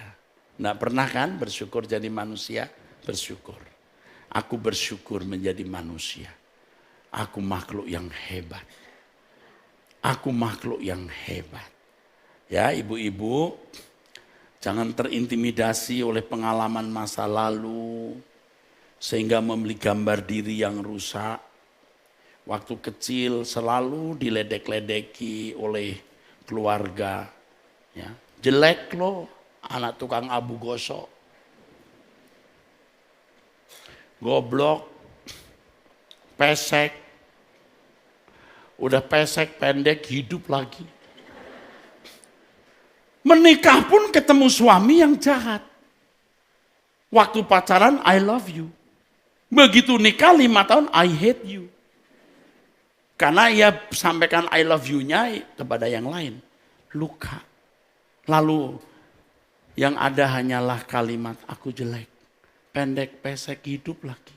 A: Nggak pernah kan bersyukur jadi manusia? Bersyukur. Aku bersyukur menjadi manusia. Aku makhluk yang hebat. Aku makhluk yang hebat. Ya ibu-ibu, jangan terintimidasi oleh pengalaman masa lalu. Sehingga membeli gambar diri yang rusak. Waktu kecil selalu diledek-ledeki oleh keluarga, ya. Jelek loh, anak tukang abu gosok. Goblok, pesek. Udah pesek, pendek, hidup lagi. Menikah pun ketemu suami yang jahat. Waktu pacaran, I love you. Begitu nikah 5 tahun, I hate you. Karena ia sampaikan I love you-nya kepada yang lain. Luka. Lalu yang ada hanyalah kalimat aku jelek. Pendek, pesek, hidup lagi.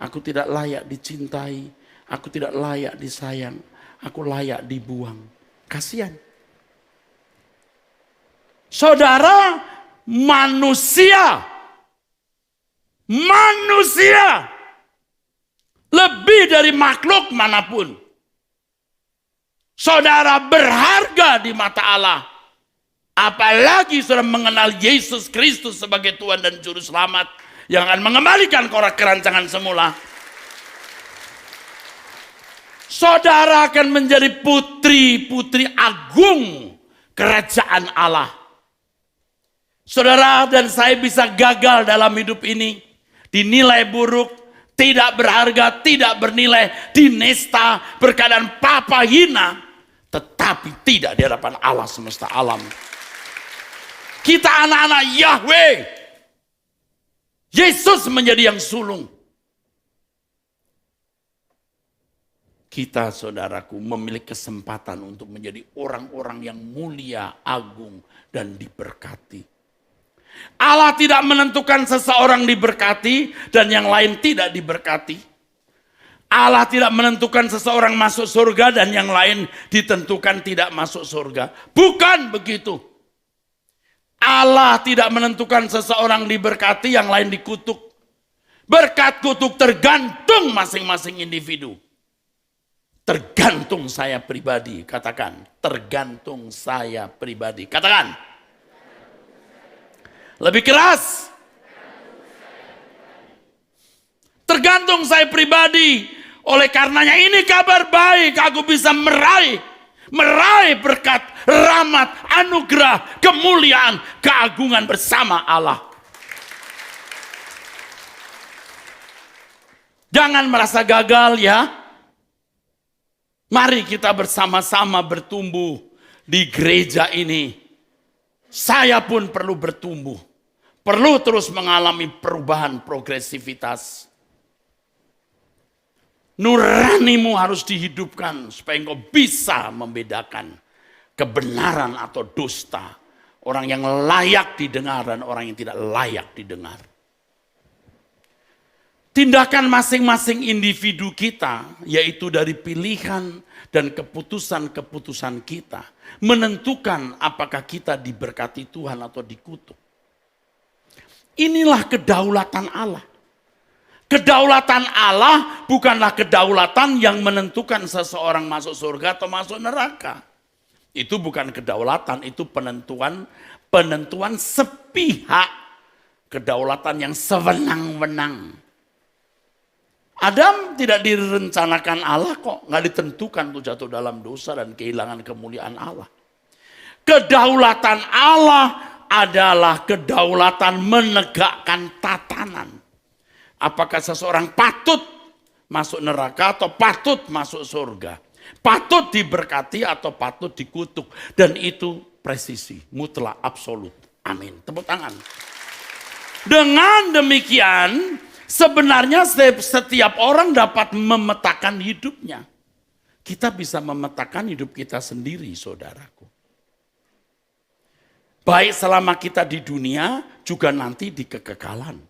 A: Aku tidak layak dicintai. Aku tidak layak disayang. Aku layak dibuang. Kasihan. Saudara, manusia lebih dari makhluk manapun. Saudara berharga di mata Allah. Apalagi saudara mengenal Yesus Kristus sebagai Tuhan dan Juru Selamat yang akan mengembalikan korak kerancangan semula. Saudara akan menjadi putri-putri agung kerajaan Allah. Saudara dan saya bisa gagal dalam hidup ini. Dinilai buruk, tidak berharga, tidak bernilai, dinista, berkeadaan papa hina. tetapi tidak di hadapan Allah semesta alam. Kita anak-anak Yahweh. Yesus menjadi yang sulung. Kita, saudaraku, memiliki kesempatan untuk menjadi orang-orang yang mulia, agung, dan diberkati. Allah tidak menentukan seseorang diberkati dan yang lain tidak diberkati. Allah tidak menentukan seseorang masuk surga dan yang lain ditentukan tidak masuk surga. Bukan begitu. Allah tidak menentukan seseorang diberkati, yang lain dikutuk. Berkat kutuk tergantung masing-masing individu. Tergantung saya pribadi, katakan. Tergantung saya pribadi, katakan. Lebih keras. Tergantung saya pribadi. Oleh karenanya ini kabar baik, aku bisa meraih berkat, rahmat, anugerah, kemuliaan, keagungan bersama Allah. Jangan merasa gagal ya. Mari kita bersama-sama bertumbuh di gereja ini. Saya pun perlu bertumbuh. Perlu terus mengalami perubahan progresivitas. Nuranimu harus dihidupkan supaya engkau bisa membedakan kebenaran atau dusta. Orang yang layak didengar dan orang yang tidak layak didengar. Tindakan masing-masing individu kita, yaitu dari pilihan dan keputusan-keputusan kita, menentukan apakah kita diberkati Tuhan atau dikutuk. Inilah kedaulatan Allah. Kedaulatan Allah bukanlah kedaulatan yang menentukan seseorang masuk surga atau masuk neraka. Itu bukan kedaulatan, itu penentuan sepihak. Kedaulatan yang sewenang-wenang. Adam tidak direncanakan Allah kok, nggak ditentukan tuh jatuh dalam dosa dan kehilangan kemuliaan Allah. Kedaulatan Allah adalah kedaulatan menegakkan tatanan. Apakah seseorang patut masuk neraka atau patut masuk surga? Patut diberkati atau patut dikutuk? Dan itu presisi, mutlak, absolut. Amin. Tepuk tangan. Dengan demikian, sebenarnya setiap orang dapat memetakan hidupnya. Kita bisa memetakan hidup kita sendiri, saudaraku. Baik selama kita di dunia, juga nanti di kekekalan.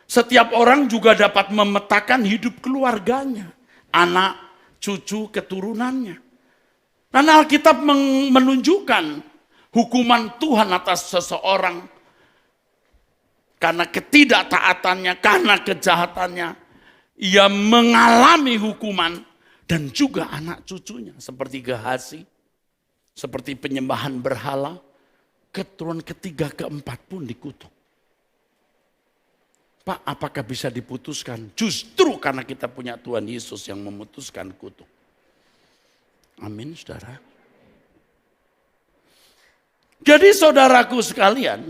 A: Setiap orang juga dapat memetakan hidup keluarganya, anak, cucu, keturunannya. Dan Alkitab menunjukkan hukuman Tuhan atas seseorang karena ketidaktaatannya, karena kejahatannya. Ia mengalami hukuman dan juga anak cucunya seperti Gehasi, seperti penyembahan berhala, keturunan ketiga, keempat pun dikutuk. Pak, apakah bisa diputuskan? Justru karena kita punya Tuhan Yesus yang memutuskan kutuk. Amin, saudara. Jadi saudaraku sekalian,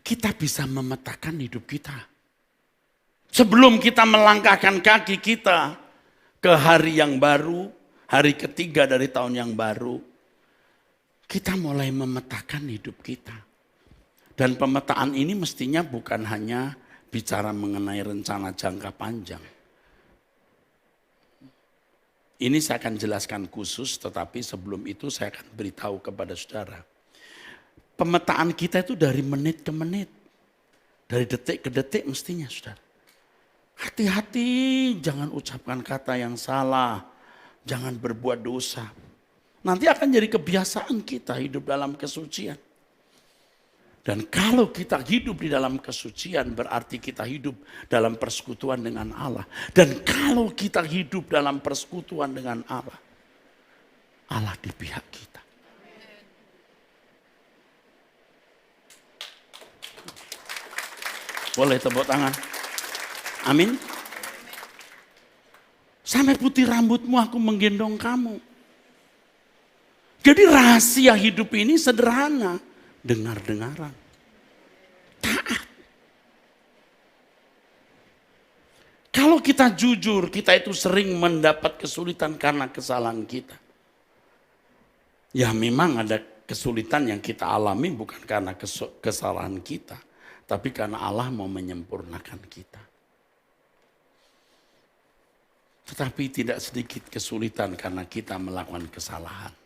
A: kita bisa memetakan hidup kita. Sebelum kita melangkahkan kaki kita ke hari yang baru, hari ketiga dari tahun yang baru, kita mulai memetakan hidup kita. Dan pemetaan ini mestinya bukan hanya bicara mengenai rencana jangka panjang. Ini saya akan jelaskan khusus, tetapi sebelum itu saya akan beritahu kepada saudara. Pemetaan kita itu dari menit ke menit. Dari detik ke detik mestinya, saudara. Hati-hati, jangan ucapkan kata yang salah. Jangan berbuat dosa. Nanti akan jadi kebiasaan kita hidup dalam kesucian. Dan kalau kita hidup di dalam kesucian berarti kita hidup dalam persekutuan dengan Allah. Dan kalau kita hidup dalam persekutuan dengan Allah, Allah di pihak kita. Boleh tepuk tangan. Amin. Sampai putih rambutmu aku menggendong kamu. Jadi rahasia hidup ini sederhana. Dengar-dengaran. Taat. Kalau kalau kita jujur, kita itu sering mendapat kesulitan karena kesalahan kita. Ya memang ada kesulitan yang kita alami bukan karena kesalahan kita, tapi karena Allah mau menyempurnakan kita. Tetapi tidak sedikit kesulitan karena kita melakukan kesalahan.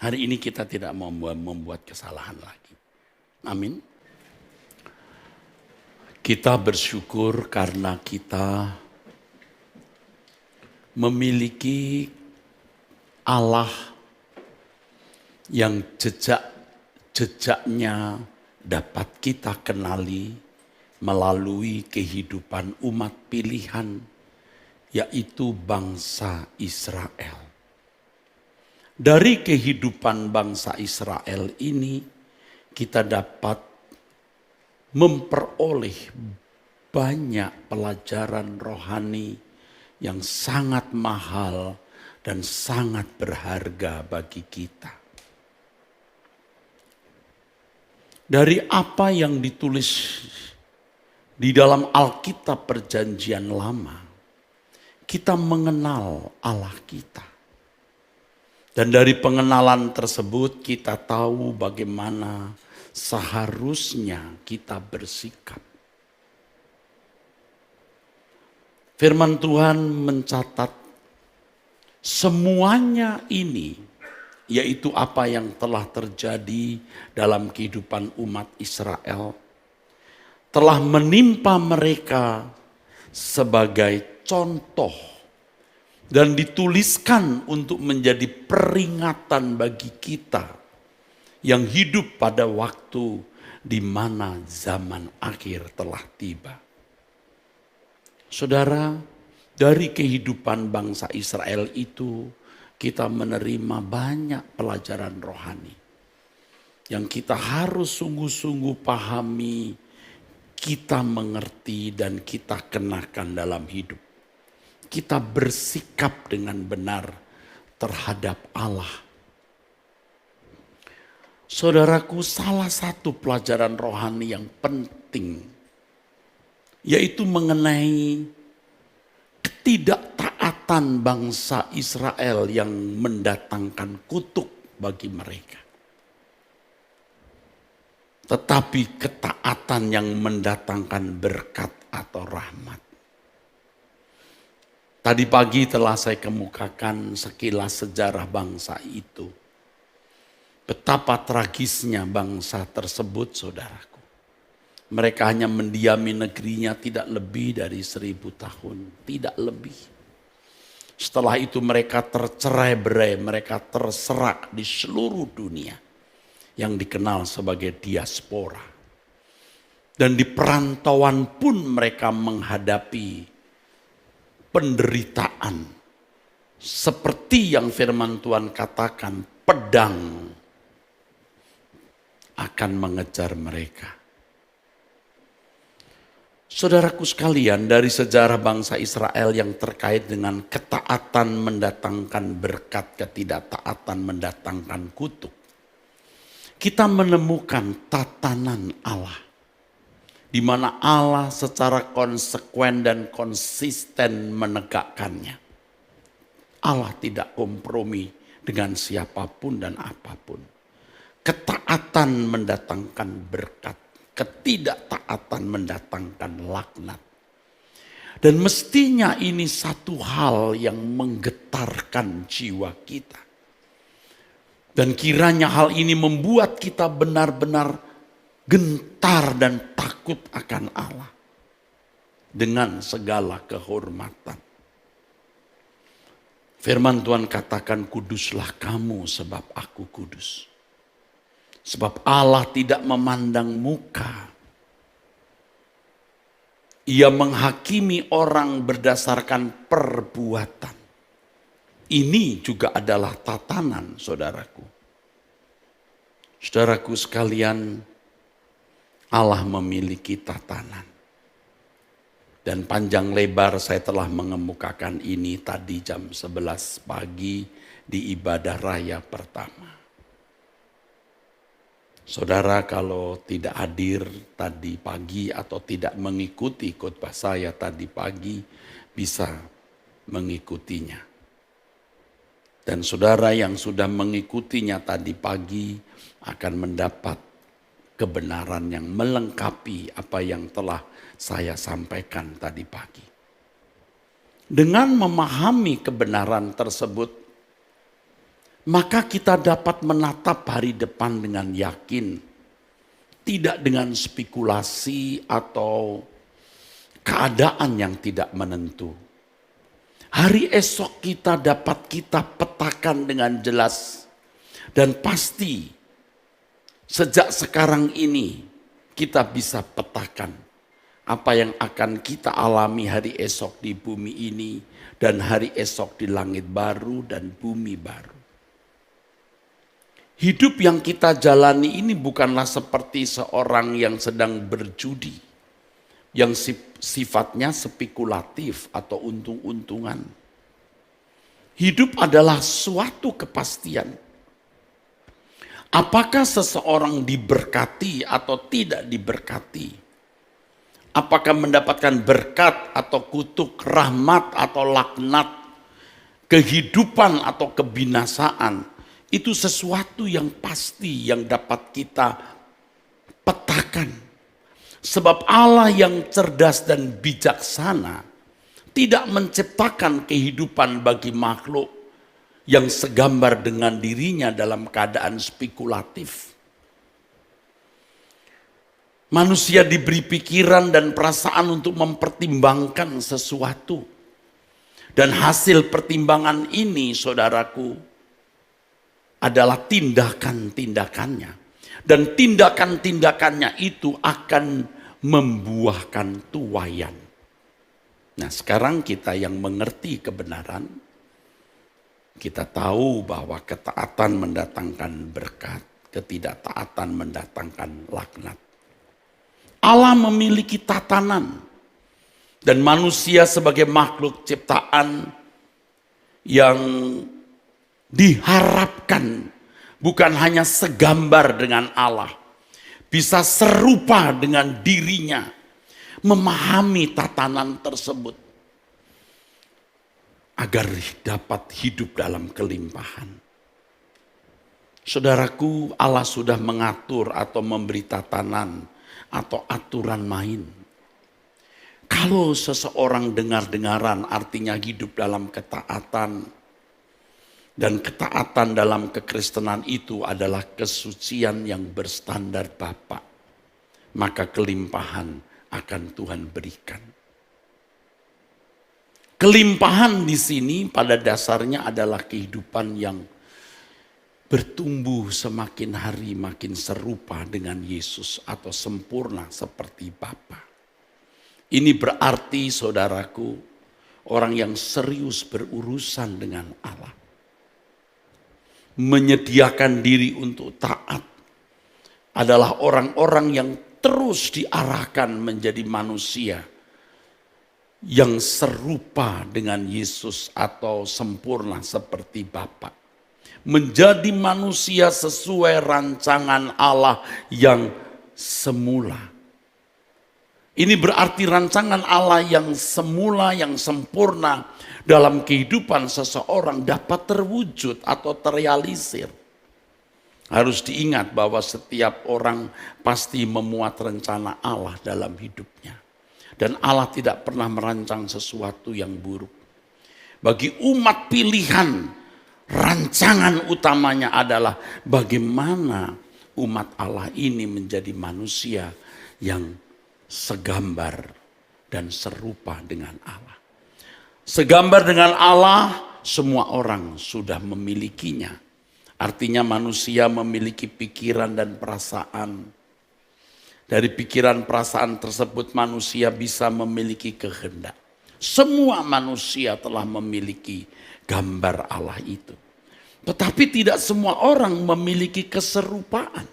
A: Hari ini kita tidak mau membuat kesalahan lagi. Amin. Kita bersyukur karena kita memiliki Allah yang jejaknya dapat kita kenali melalui kehidupan umat pilihan, yaitu bangsa Israel. Dari kehidupan bangsa Israel ini kita dapat memperoleh banyak pelajaran rohani yang sangat mahal dan sangat berharga bagi kita. Dari apa yang ditulis di dalam Alkitab Perjanjian Lama, kita mengenal Allah kita. Dan dari pengenalan tersebut kita tahu bagaimana seharusnya kita bersikap. Firman Tuhan mencatat semuanya ini, yaitu apa yang telah terjadi dalam kehidupan umat Israel, telah menimpa mereka sebagai contoh dan dituliskan untuk menjadi peringatan bagi kita yang hidup pada waktu di mana zaman akhir telah tiba. Saudara, dari kehidupan bangsa Israel itu kita menerima banyak pelajaran rohani yang kita harus sungguh-sungguh pahami, kita mengerti dan kita kenakan dalam hidup. Kita bersikap dengan benar terhadap Allah. Saudaraku, salah satu pelajaran rohani yang penting yaitu mengenai ketidaktaatan bangsa Israel yang mendatangkan kutuk bagi mereka. Tetapi ketaatan yang mendatangkan berkat atau rahmat. Tadi pagi telah saya kemukakan sekilas sejarah bangsa itu. Betapa tragisnya bangsa tersebut, saudaraku. Mereka hanya mendiami negerinya tidak lebih dari 1000 tahun, tidak lebih. Setelah itu mereka tercerai-berai, mereka terserak di seluruh dunia yang dikenal sebagai diaspora. Dan di perantauan pun mereka menghadapi penderitaan. Seperti yang firman Tuhan katakan, pedang akan mengejar mereka. Saudaraku sekalian, dari sejarah bangsa Israel yang terkait dengan ketaatan mendatangkan berkat, ketidaktaatan mendatangkan kutuk, kita menemukan tatanan Allah, di mana Allah secara konsekuen dan konsisten menegakkannya. Allah tidak kompromi dengan siapapun dan apapun. Ketaatan mendatangkan berkat, ketidaktaatan mendatangkan laknat. Dan mestinya ini satu hal yang menggetarkan jiwa kita. Dan kiranya hal ini membuat kita benar-benar gentar dan takut akan Allah dengan segala kehormatan. Firman Tuhan katakan, kuduslah kamu sebab aku kudus. Sebab Allah tidak memandang muka. Ia menghakimi orang berdasarkan perbuatan. Ini juga adalah tatanan, saudaraku. Saudaraku sekalian, Allah memiliki tatanan. Dan panjang lebar saya telah mengemukakan ini tadi jam 11 pagi di ibadah raya pertama. Saudara kalau tidak hadir tadi pagi atau tidak mengikuti khotbah saya tadi pagi, bisa mengikutinya. Dan saudara yang sudah mengikutinya tadi pagi akan mendapat kebenaran yang melengkapi apa yang telah saya sampaikan tadi pagi. Dengan memahami kebenaran tersebut, maka kita dapat menatap hari depan dengan yakin, tidak dengan spekulasi atau keadaan yang tidak menentu. Hari esok kita dapat kita petakan dengan jelas dan pasti sejak sekarang ini kita bisa petakan apa yang akan kita alami hari esok di bumi ini dan hari esok di langit baru dan bumi baru. Hidup yang kita jalani ini bukanlah seperti seorang yang sedang berjudi, yang sifatnya spekulatif atau untung-untungan. Hidup adalah suatu kepastian. Apakah seseorang diberkati atau tidak diberkati? Apakah mendapatkan berkat atau kutuk, rahmat atau laknat, kehidupan atau kebinasaan? Itu sesuatu yang pasti yang dapat kita petakan. Sebab Allah yang cerdas dan bijaksana tidak menciptakan kehidupan bagi makhluk yang segambar dengan dirinya dalam keadaan spekulatif. Manusia diberi pikiran dan perasaan untuk mempertimbangkan sesuatu. Dan hasil pertimbangan ini, saudaraku, adalah tindakan-tindakannya. Dan tindakan-tindakannya itu akan membuahkan tuaian. Nah, sekarang kita yang mengerti kebenaran, kita tahu bahwa ketaatan mendatangkan berkat, ketidaktaatan mendatangkan laknat. Allah memiliki tatanan dan manusia sebagai makhluk ciptaan yang diharapkan bukan hanya segambar dengan Allah, bisa serupa dengan dirinya, memahami tatanan tersebut agar dapat hidup dalam kelimpahan. Saudaraku, Allah sudah mengatur atau memberi tatanan atau aturan main. Kalau seseorang dengar-dengaran artinya hidup dalam ketaatan, dan ketaatan dalam kekristenan itu adalah kesucian yang berstandar Bapa, maka kelimpahan akan Tuhan berikan. Kelimpahan di sini pada dasarnya adalah kehidupan yang bertumbuh semakin hari makin serupa dengan Yesus atau sempurna seperti Bapa. Ini berarti, saudaraku, orang yang serius berurusan dengan Allah, menyediakan diri untuk taat, adalah orang-orang yang terus diarahkan menjadi manusia yang serupa dengan Yesus atau sempurna seperti Bapa. Menjadi manusia sesuai rancangan Allah yang semula. Ini berarti rancangan Allah yang semula, yang sempurna dalam kehidupan seseorang dapat terwujud atau terrealisir. Harus diingat bahwa setiap orang pasti memuat rencana Allah dalam hidupnya. Dan Allah tidak pernah merancang sesuatu yang buruk. Bagi umat pilihan, rancangan utamanya adalah bagaimana umat Allah ini menjadi manusia yang segambar dan serupa dengan Allah. Segambar dengan Allah, semua orang sudah memilikinya. Artinya manusia memiliki pikiran dan perasaan. Dari pikiran perasaan tersebut manusia bisa memiliki kehendak. Semua manusia telah memiliki gambar Allah itu. Tetapi tidak semua orang memiliki keserupaan.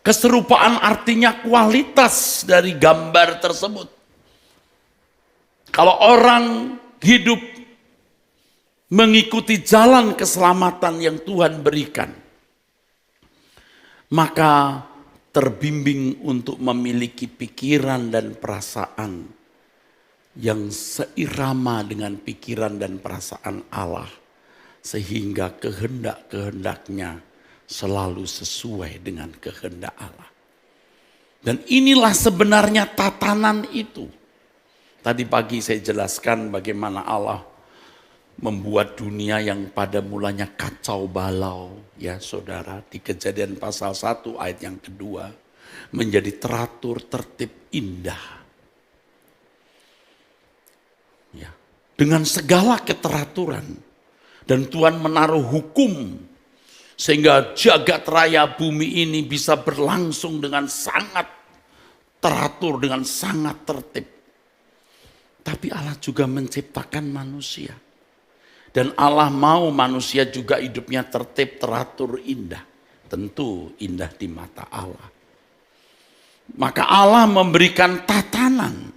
A: Keserupaan artinya kualitas dari gambar tersebut. Kalau orang hidup mengikuti jalan keselamatan yang Tuhan berikan, maka terbimbing untuk memiliki pikiran dan perasaan yang seirama dengan pikiran dan perasaan Allah, sehingga kehendak-kehendaknya selalu sesuai dengan kehendak Allah. Dan inilah sebenarnya tatanan itu. Tadi pagi saya jelaskan bagaimana Allah membuat dunia yang pada mulanya kacau balau, ya saudara, di Kejadian pasal 1 ayat yang kedua, menjadi teratur, tertib, indah. Ya, dengan segala keteraturan, dan Tuhan menaruh hukum sehingga jagat raya bumi ini bisa berlangsung dengan sangat teratur, dengan sangat tertib. Tapi Allah juga menciptakan manusia. Dan Allah mau manusia juga hidupnya tertib, teratur, indah. Tentu indah di mata Allah. Maka Allah memberikan tatanan.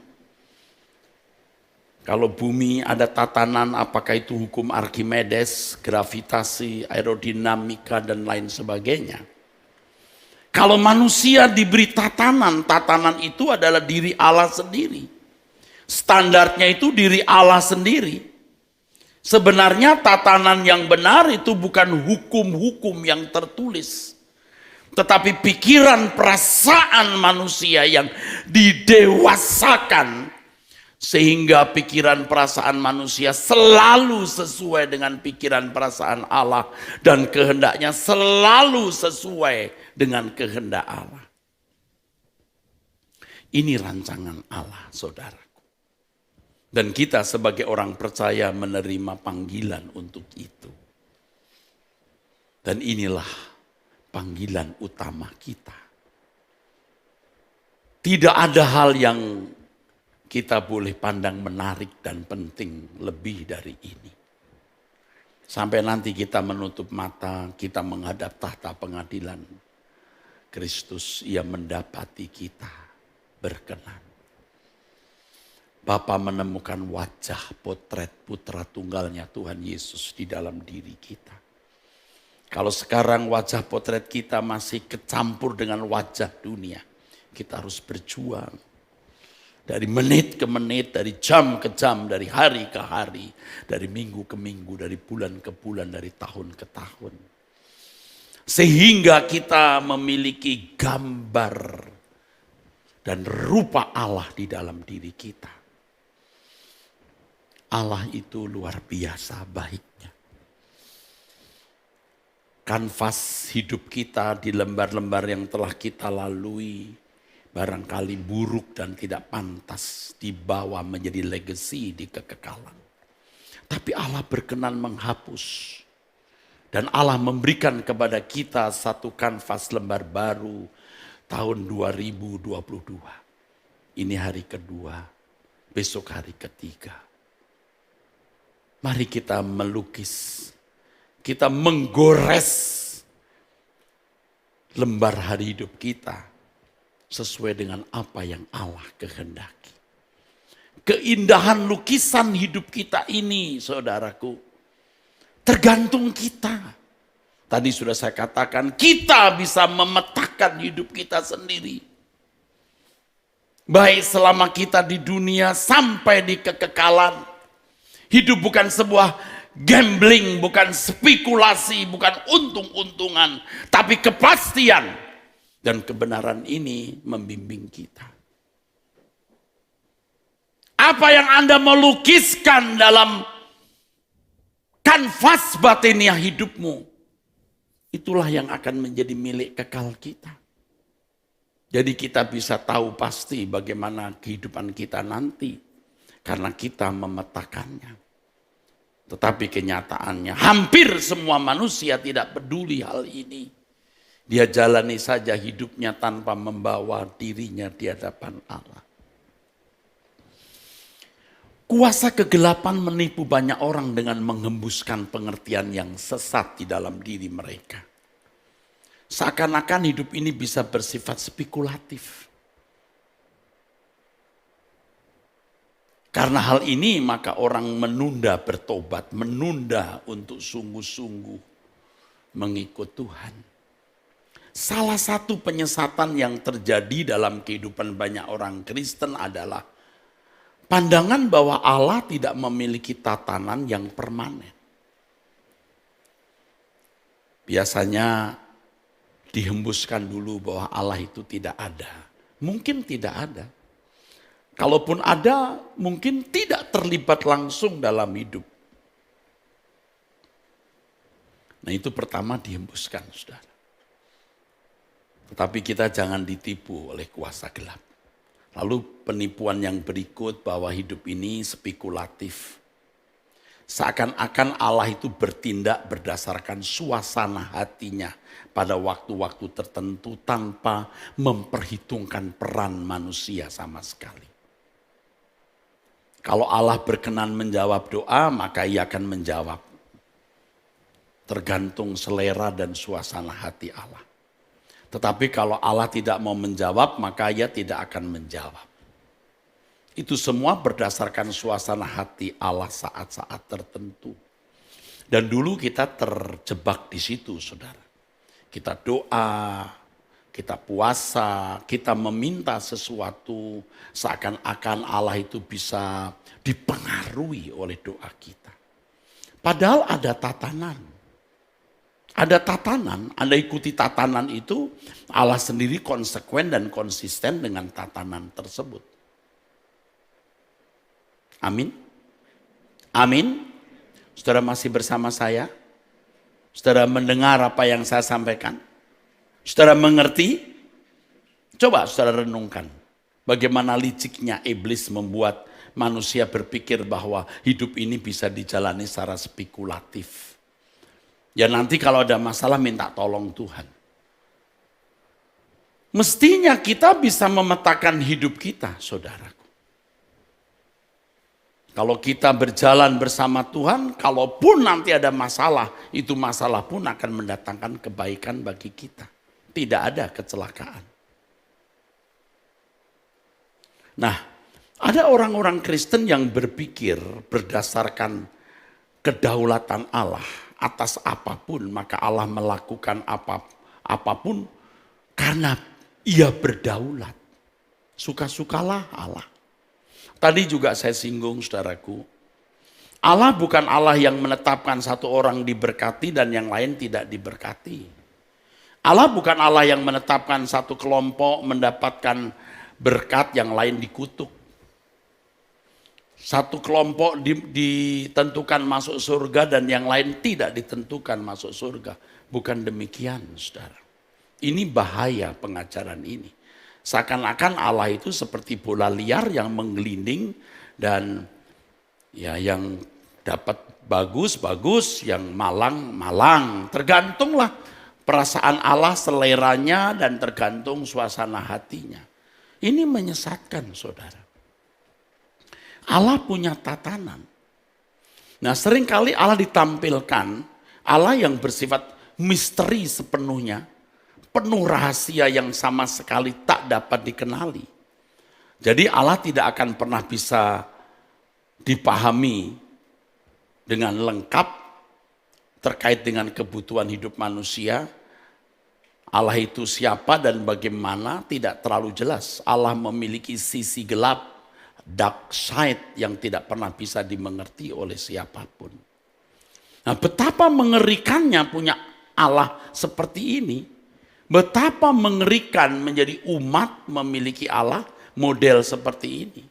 A: Kalau bumi ada tatanan, apakah itu hukum Archimedes, gravitasi, aerodinamika, dan lain sebagainya. Kalau manusia diberi tatanan, tatanan itu adalah diri Allah sendiri. Standarnya itu diri Allah sendiri. Sebenarnya tatanan yang benar itu bukan hukum-hukum yang tertulis. Tetapi pikiran perasaan manusia yang didewasakan. Sehingga pikiran perasaan manusia selalu sesuai dengan pikiran perasaan Allah. Dan kehendaknya selalu sesuai dengan kehendak Allah. Ini rancangan Allah, saudara. Dan kita sebagai orang percaya menerima panggilan untuk itu. Dan inilah panggilan utama kita. Tidak ada hal yang kita boleh pandang menarik dan penting lebih dari ini. Sampai nanti kita menutup mata, kita menghadap tahta pengadilan. Kristus, ia mendapati kita berkenan. Bapa menemukan wajah potret putra tunggalnya Tuhan Yesus di dalam diri kita. Kalau sekarang wajah potret kita masih kecampur dengan wajah dunia, kita harus berjuang. Dari menit ke menit, dari jam ke jam, dari hari ke hari, dari minggu ke minggu, dari bulan ke bulan, dari tahun ke tahun. Sehingga kita memiliki gambar dan rupa Allah di dalam diri kita. Allah itu luar biasa baiknya. Kanvas hidup kita di lembar-lembar yang telah kita lalui, barangkali buruk dan tidak pantas dibawa menjadi legacy di kekekalan. Tapi Allah berkenan menghapus. Dan Allah memberikan kepada kita satu kanvas lembar baru tahun 2022. Ini hari kedua, besok hari ketiga. Mari kita melukis, kita menggores lembar hari hidup kita sesuai dengan apa yang Allah kehendaki. Keindahan lukisan hidup kita ini, saudaraku, tergantung kita. Tadi sudah saya katakan, kita bisa memetakan hidup kita sendiri. Baik selama kita di dunia sampai di kekekalan. Hidup bukan sebuah gambling, bukan spekulasi, bukan untung-untungan. Tapi kepastian dan kebenaran ini membimbing kita. Apa yang Anda melukiskan dalam kanvas batiniah hidupmu, itulah yang akan menjadi milik kekal kita. Jadi kita bisa tahu pasti bagaimana kehidupan kita nanti, karena kita memetakannya. Tetapi kenyataannya hampir semua manusia tidak peduli hal ini. Dia jalani saja hidupnya tanpa membawa dirinya di hadapan Allah. Kuasa kegelapan menipu banyak orang dengan menghembuskan pengertian yang sesat di dalam diri mereka. Seakan-akan hidup ini bisa bersifat spekulatif. Karena hal ini maka orang menunda bertobat, menunda untuk sungguh-sungguh mengikut Tuhan. Salah satu penyesatan yang terjadi dalam kehidupan banyak orang Kristen adalah pandangan bahwa Allah tidak memiliki tatanan yang permanen. Biasanya dihembuskan dulu bahwa Allah itu tidak ada. Mungkin tidak ada. Kalaupun ada, mungkin tidak terlibat langsung dalam hidup. Nah itu pertama dihembuskan, saudara. Tetapi kita jangan ditipu oleh kuasa gelap. Lalu penipuan yang berikut bahwa hidup ini spekulatif. Seakan-akan Allah itu bertindak berdasarkan suasana hatinya pada waktu-waktu tertentu tanpa memperhitungkan peran manusia sama sekali. Kalau Allah berkenan menjawab doa, maka ia akan menjawab. Tergantung selera dan suasana hati Allah. Tetapi kalau Allah tidak mau menjawab, maka ia tidak akan menjawab. Itu semua berdasarkan suasana hati Allah saat-saat tertentu. Dan dulu kita terjebak di situ, saudara. Kita doa, kita puasa, kita meminta sesuatu, seakan-akan Allah itu bisa dipengaruhi oleh doa kita. Padahal ada tatanan. Ada tatanan, Anda ikuti tatanan itu, Allah sendiri konsekuen dan konsisten dengan tatanan tersebut. Amin. Amin. Saudara masih bersama saya? Saudara mendengar apa yang saya sampaikan? Saudara mengerti? Coba saudara renungkan. Bagaimana liciknya iblis membuat manusia berpikir bahwa hidup ini bisa dijalani secara spekulatif. Ya nanti kalau ada masalah minta tolong Tuhan. Mestinya kita bisa memetakan hidup kita, saudaraku. Kalau kita berjalan bersama Tuhan, kalaupun nanti ada masalah, itu masalah pun akan mendatangkan kebaikan bagi kita. Tidak ada kecelakaan. Nah, ada orang-orang Kristen yang berpikir berdasarkan kedaulatan Allah atas apapun, maka Allah melakukan apapun karena ia berdaulat. Suka-sukalah Allah. Tadi juga saya singgung, saudaraku. Allah bukan Allah yang menetapkan satu orang diberkati dan yang lain tidak diberkati. Allah bukan Allah yang menetapkan satu kelompok mendapatkan berkat, yang lain dikutuk. Satu kelompok ditentukan masuk surga dan yang lain tidak ditentukan masuk surga. Bukan demikian, saudara. Ini bahaya pengajaran ini. Seakan-akan Allah itu seperti bola liar yang menggelinding dan ya yang dapat bagus, yang malang. Tergantunglah perasaan Allah, seleranya, dan tergantung suasana hatinya. Ini menyesatkan, saudara. Allah punya tatanan. Nah, seringkali Allah ditampilkan, Allah yang bersifat misteri sepenuhnya, penuh rahasia yang sama sekali tak dapat dikenali. Jadi Allah tidak akan pernah bisa dipahami dengan lengkap terkait dengan kebutuhan hidup manusia. Allah itu siapa dan bagaimana tidak terlalu jelas. Allah memiliki sisi gelap, dark side yang tidak pernah bisa dimengerti oleh siapapun. Nah, betapa mengerikannya punya Allah seperti ini. Betapa mengerikan menjadi umat memiliki Allah model seperti ini.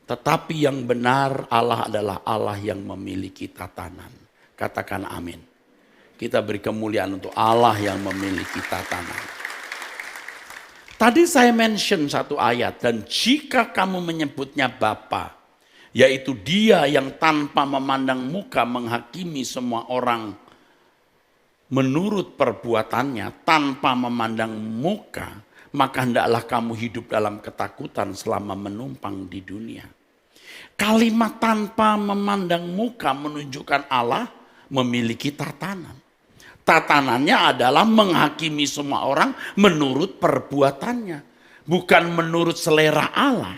A: Tetapi yang benar, Allah adalah Allah yang memiliki tatanan. Katakan amin. Kita beri kemuliaan untuk Allah yang memiliki tatanan. Tadi saya mention satu ayat, dan jika kamu menyebutnya Bapa, yaitu Dia yang tanpa memandang muka menghakimi semua orang menurut perbuatannya, tanpa memandang muka, maka hendaklah kamu hidup dalam ketakutan selama menumpang di dunia. Kalimat tanpa memandang muka menunjukkan Allah memiliki tatanan. Tatanannya adalah menghakimi semua orang menurut perbuatannya, bukan menurut selera Allah.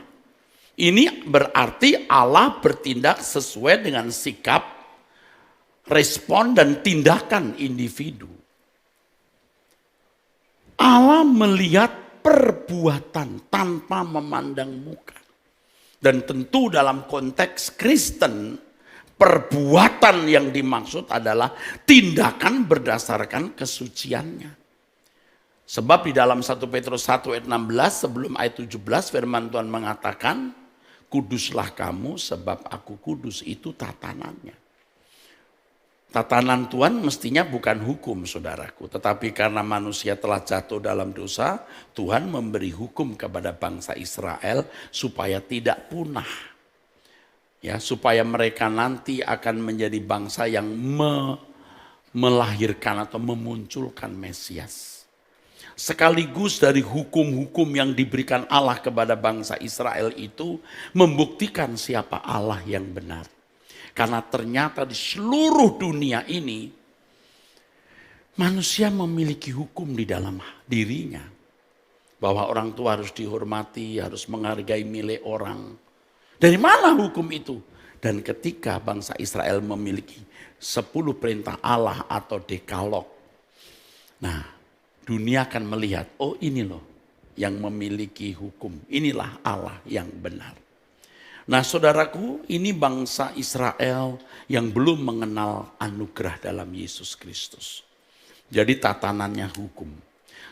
A: Ini berarti Allah bertindak sesuai dengan sikap, respon, dan tindakan individu. Allah melihat perbuatan tanpa memandang muka. Dan tentu dalam konteks Kristen, perbuatan yang dimaksud adalah tindakan berdasarkan kesuciannya. Sebab di dalam 1 Petrus 1 ayat 16 sebelum ayat 17 firman Tuhan mengatakan, kuduslah kamu sebab aku kudus, itu tatanannya. Tatanan Tuhan mestinya bukan hukum, saudaraku. Tetapi karena manusia telah jatuh dalam dosa, Tuhan memberi hukum kepada bangsa Israel supaya tidak punah. Ya, supaya mereka nanti akan menjadi bangsa yang melahirkan atau memunculkan Mesias. Sekaligus dari hukum-hukum yang diberikan Allah kepada bangsa Israel itu membuktikan siapa Allah yang benar. Karena ternyata di seluruh dunia ini manusia memiliki hukum di dalam dirinya. Bahwa orang tua harus dihormati, harus menghargai milik orang. Dari mana hukum itu? Dan ketika bangsa Israel memiliki 10 perintah Allah atau dekalog. Nah, dunia akan melihat, oh ini loh yang memiliki hukum. Inilah Allah yang benar. Nah saudaraku, ini bangsa Israel yang belum mengenal anugerah dalam Yesus Kristus. Jadi tatanannya hukum.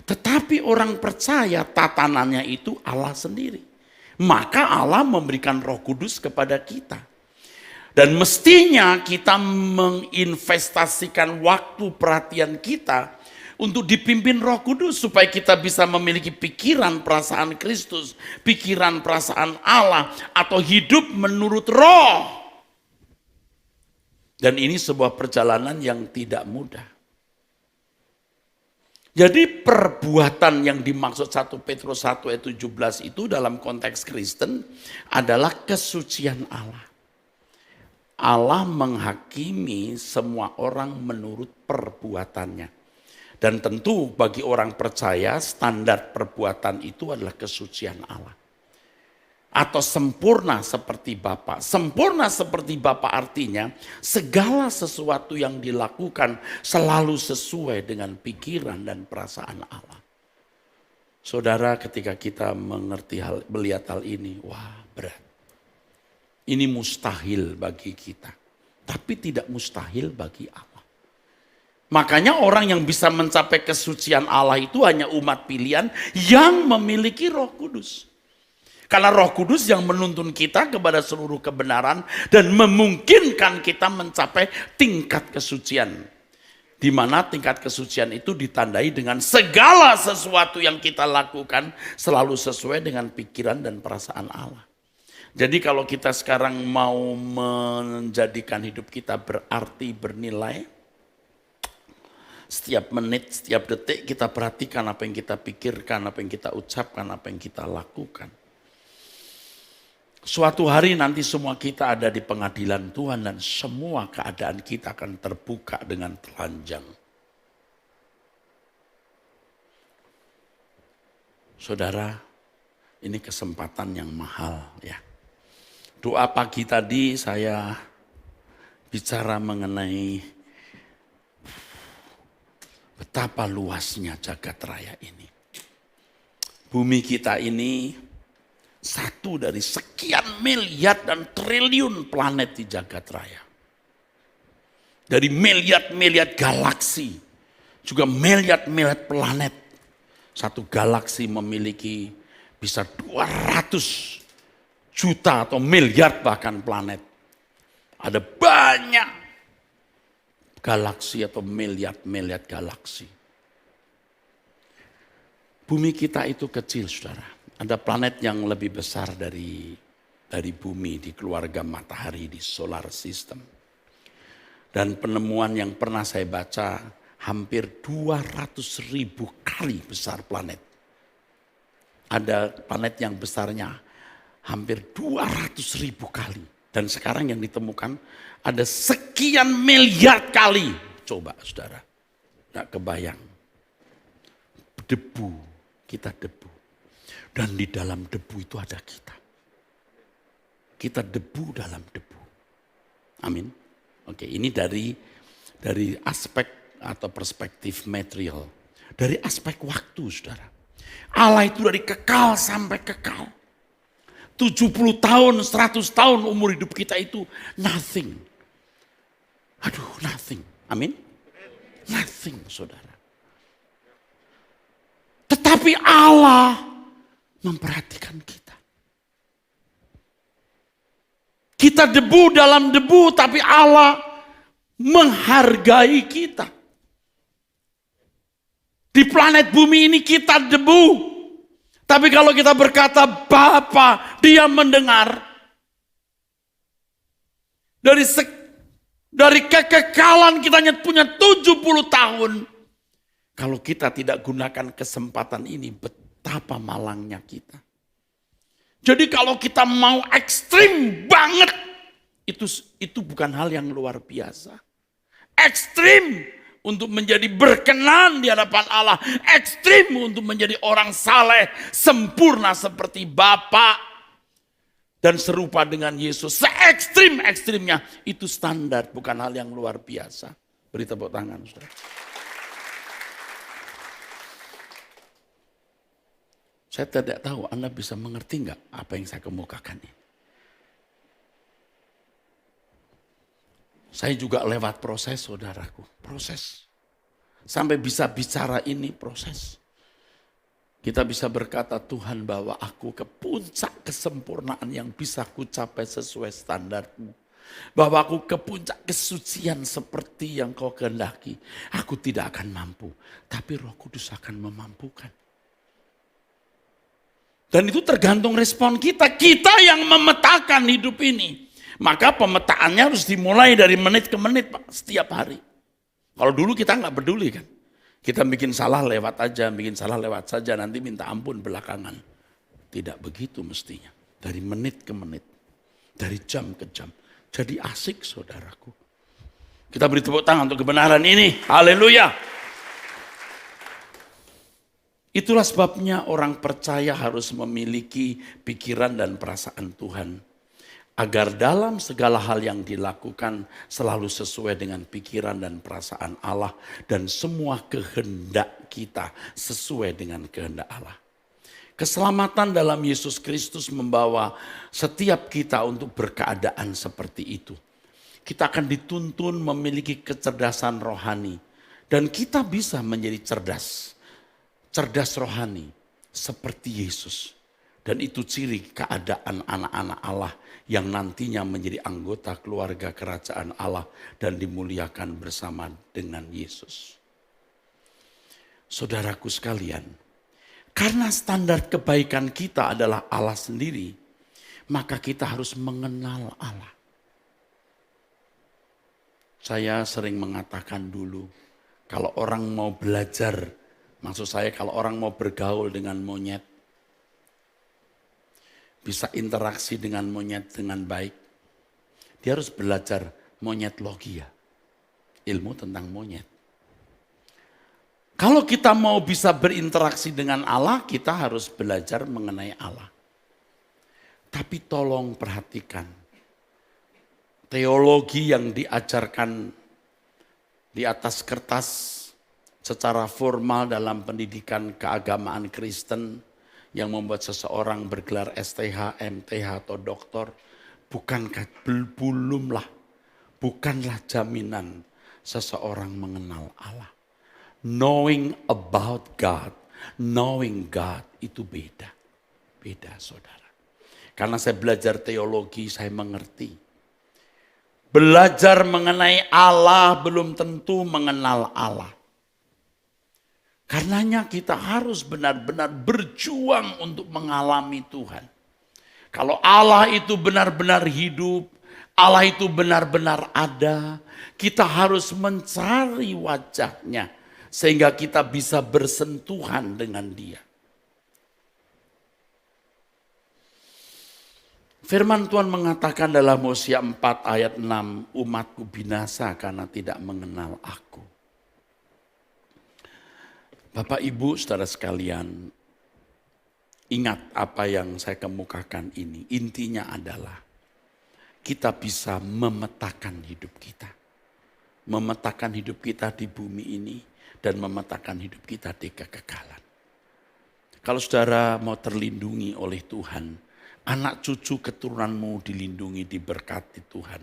A: Tetapi orang percaya tatanannya itu Allah sendiri. Maka Allah memberikan Roh Kudus kepada kita. Dan mestinya kita menginvestasikan waktu perhatian kita untuk dipimpin Roh Kudus supaya kita bisa memiliki pikiran perasaan Kristus, pikiran perasaan Allah atau hidup menurut Roh. Dan ini sebuah perjalanan yang tidak mudah. Jadi perbuatan yang dimaksud 1 Petrus 1 ayat 17 itu dalam konteks Kristen adalah kesucian Allah. Allah menghakimi semua orang menurut perbuatannya. Dan tentu bagi orang percaya standar perbuatan itu adalah kesucian Allah. Atau sempurna seperti Bapa. Sempurna seperti Bapa artinya segala sesuatu yang dilakukan selalu sesuai dengan pikiran dan perasaan Allah. Saudara, ketika kita melihat hal ini, wah berat. Ini mustahil bagi kita. Tapi tidak mustahil bagi Allah. Makanya orang yang bisa mencapai kesucian Allah itu hanya umat pilihan yang memiliki Roh Kudus. Karena Roh Kudus yang menuntun kita kepada seluruh kebenaran dan memungkinkan kita mencapai tingkat kesucian. Di mana tingkat kesucian itu ditandai dengan segala sesuatu yang kita lakukan selalu sesuai dengan pikiran dan perasaan Allah. Jadi kalau kita sekarang mau menjadikan hidup kita berarti, bernilai, setiap menit, setiap detik kita perhatikan apa yang kita pikirkan, apa yang kita ucapkan, apa yang kita lakukan. Suatu hari nanti semua kita ada di pengadilan Tuhan dan semua keadaan kita akan terbuka dengan telanjang. Saudara, ini kesempatan yang mahal ya. Doa pagi tadi saya bicara mengenai betapa luasnya jagat raya ini. Bumi kita ini satu dari sekian miliar dan triliun planet di jagat raya. Dari miliar-miliar galaksi, juga miliar-miliar planet. Satu galaksi memiliki bisa 200 juta atau miliar bahkan planet. Ada banyak galaksi atau miliar-miliar galaksi. Bumi kita itu kecil, saudara. Ada planet yang lebih besar dari bumi di keluarga matahari di solar system. Dan penemuan yang pernah saya baca hampir 200.000 kali besar planet. Ada planet yang besarnya hampir 200.000 kali. Dan sekarang yang ditemukan ada sekian miliar kali. Coba saudara, gak kebayang. Debu, kita debu. Dan di dalam debu itu ada kita. Kita debu dalam debu. Amin. Oke, ini dari aspek atau perspektif material. Dari aspek waktu, saudara. Allah itu dari kekal sampai kekal. 70 tahun, 100 tahun umur hidup kita itu nothing. Aduh, nothing. Amin. Nothing, saudara. Tetapi Allah memperhatikan kita. Kita debu dalam debu, tapi Allah menghargai kita. Di planet bumi ini kita debu. Tapi kalau kita berkata Bapa, Dia mendengar. Dari kekekalan kita hanya punya 70 tahun. Kalau kita tidak gunakan kesempatan ini, betapa malangnya kita. Jadi kalau kita mau ekstrim banget, itu bukan hal yang luar biasa. Ekstrim untuk menjadi berkenan di hadapan Allah. Ekstrim untuk menjadi orang saleh, sempurna seperti Bapa. Dan serupa dengan Yesus. Se-ekstrim-ekstrimnya. Itu standar, bukan hal yang luar biasa. Beri tepuk tangan, saudara. Saya tidak tahu Anda bisa mengerti enggak apa yang saya kemukakan ini. Saya juga lewat proses, saudaraku. Proses. Sampai bisa bicara ini proses. Kita bisa berkata, Tuhan bawa aku ke puncak kesempurnaan yang bisa ku capai sesuai standarmu. Bawa aku ke puncak kesucian seperti yang kau kehendaki. Aku tidak akan mampu, tapi Roh Kudus akan memampukan. Dan itu tergantung respon kita. Kita yang memetakan hidup ini. Maka pemetaannya harus dimulai dari menit ke menit, Pak, setiap hari. Kalau dulu kita nggak peduli kan. Kita bikin salah lewat aja, bikin salah lewat saja, nanti minta ampun belakangan. Tidak begitu mestinya. Dari menit ke menit. Dari jam ke jam. Jadi asik, saudaraku. Kita beri tepuk tangan untuk kebenaran ini. Haleluya. Itulah sebabnya orang percaya harus memiliki pikiran dan perasaan Tuhan. Agar dalam segala hal yang dilakukan selalu sesuai dengan pikiran dan perasaan Allah. Dan semua kehendak kita sesuai dengan kehendak Allah. Keselamatan dalam Yesus Kristus membawa setiap kita untuk berkeadaan seperti itu. Kita akan dituntun memiliki kecerdasan rohani. Dan kita bisa menjadi cerdas. Cerdas rohani seperti Yesus. Dan itu ciri keadaan anak-anak Allah yang nantinya menjadi anggota keluarga kerajaan Allah dan dimuliakan bersama dengan Yesus. Saudaraku sekalian, karena standar kebaikan kita adalah Allah sendiri, maka kita harus mengenal Allah. Saya sering mengatakan dulu, kalau orang mau belajar, maksud saya kalau orang mau bergaul dengan monyet, bisa interaksi dengan monyet dengan baik, dia harus belajar monyetologia, ilmu tentang monyet. Kalau kita mau bisa berinteraksi dengan Allah, kita harus belajar mengenai Allah. Tapi tolong perhatikan, teologi yang diajarkan di atas kertas secara formal dalam pendidikan keagamaan Kristen, yang membuat seseorang bergelar STH, MTH atau doktor, bukanlah jaminan seseorang mengenal Allah. Knowing about God, knowing God itu beda. Beda, saudara. Karena saya belajar teologi, saya mengerti. Belajar mengenai Allah belum tentu mengenal Allah. Karenanya kita harus benar-benar berjuang untuk mengalami Tuhan. Kalau Allah itu benar-benar hidup, Allah itu benar-benar ada, kita harus mencari wajahnya sehingga kita bisa bersentuhan dengan Dia. Firman Tuhan mengatakan dalam Hosea 4 ayat 6, umatku binasa karena tidak mengenal aku. Bapak, Ibu, saudara sekalian, ingat apa yang saya kemukakan ini. Intinya adalah kita bisa memetakan hidup kita. Memetakan hidup kita di bumi ini. dan memetakan hidup kita di kekekalan. Kalau saudara mau terlindungi oleh Tuhan, anak cucu keturunanmu dilindungi, diberkati Tuhan.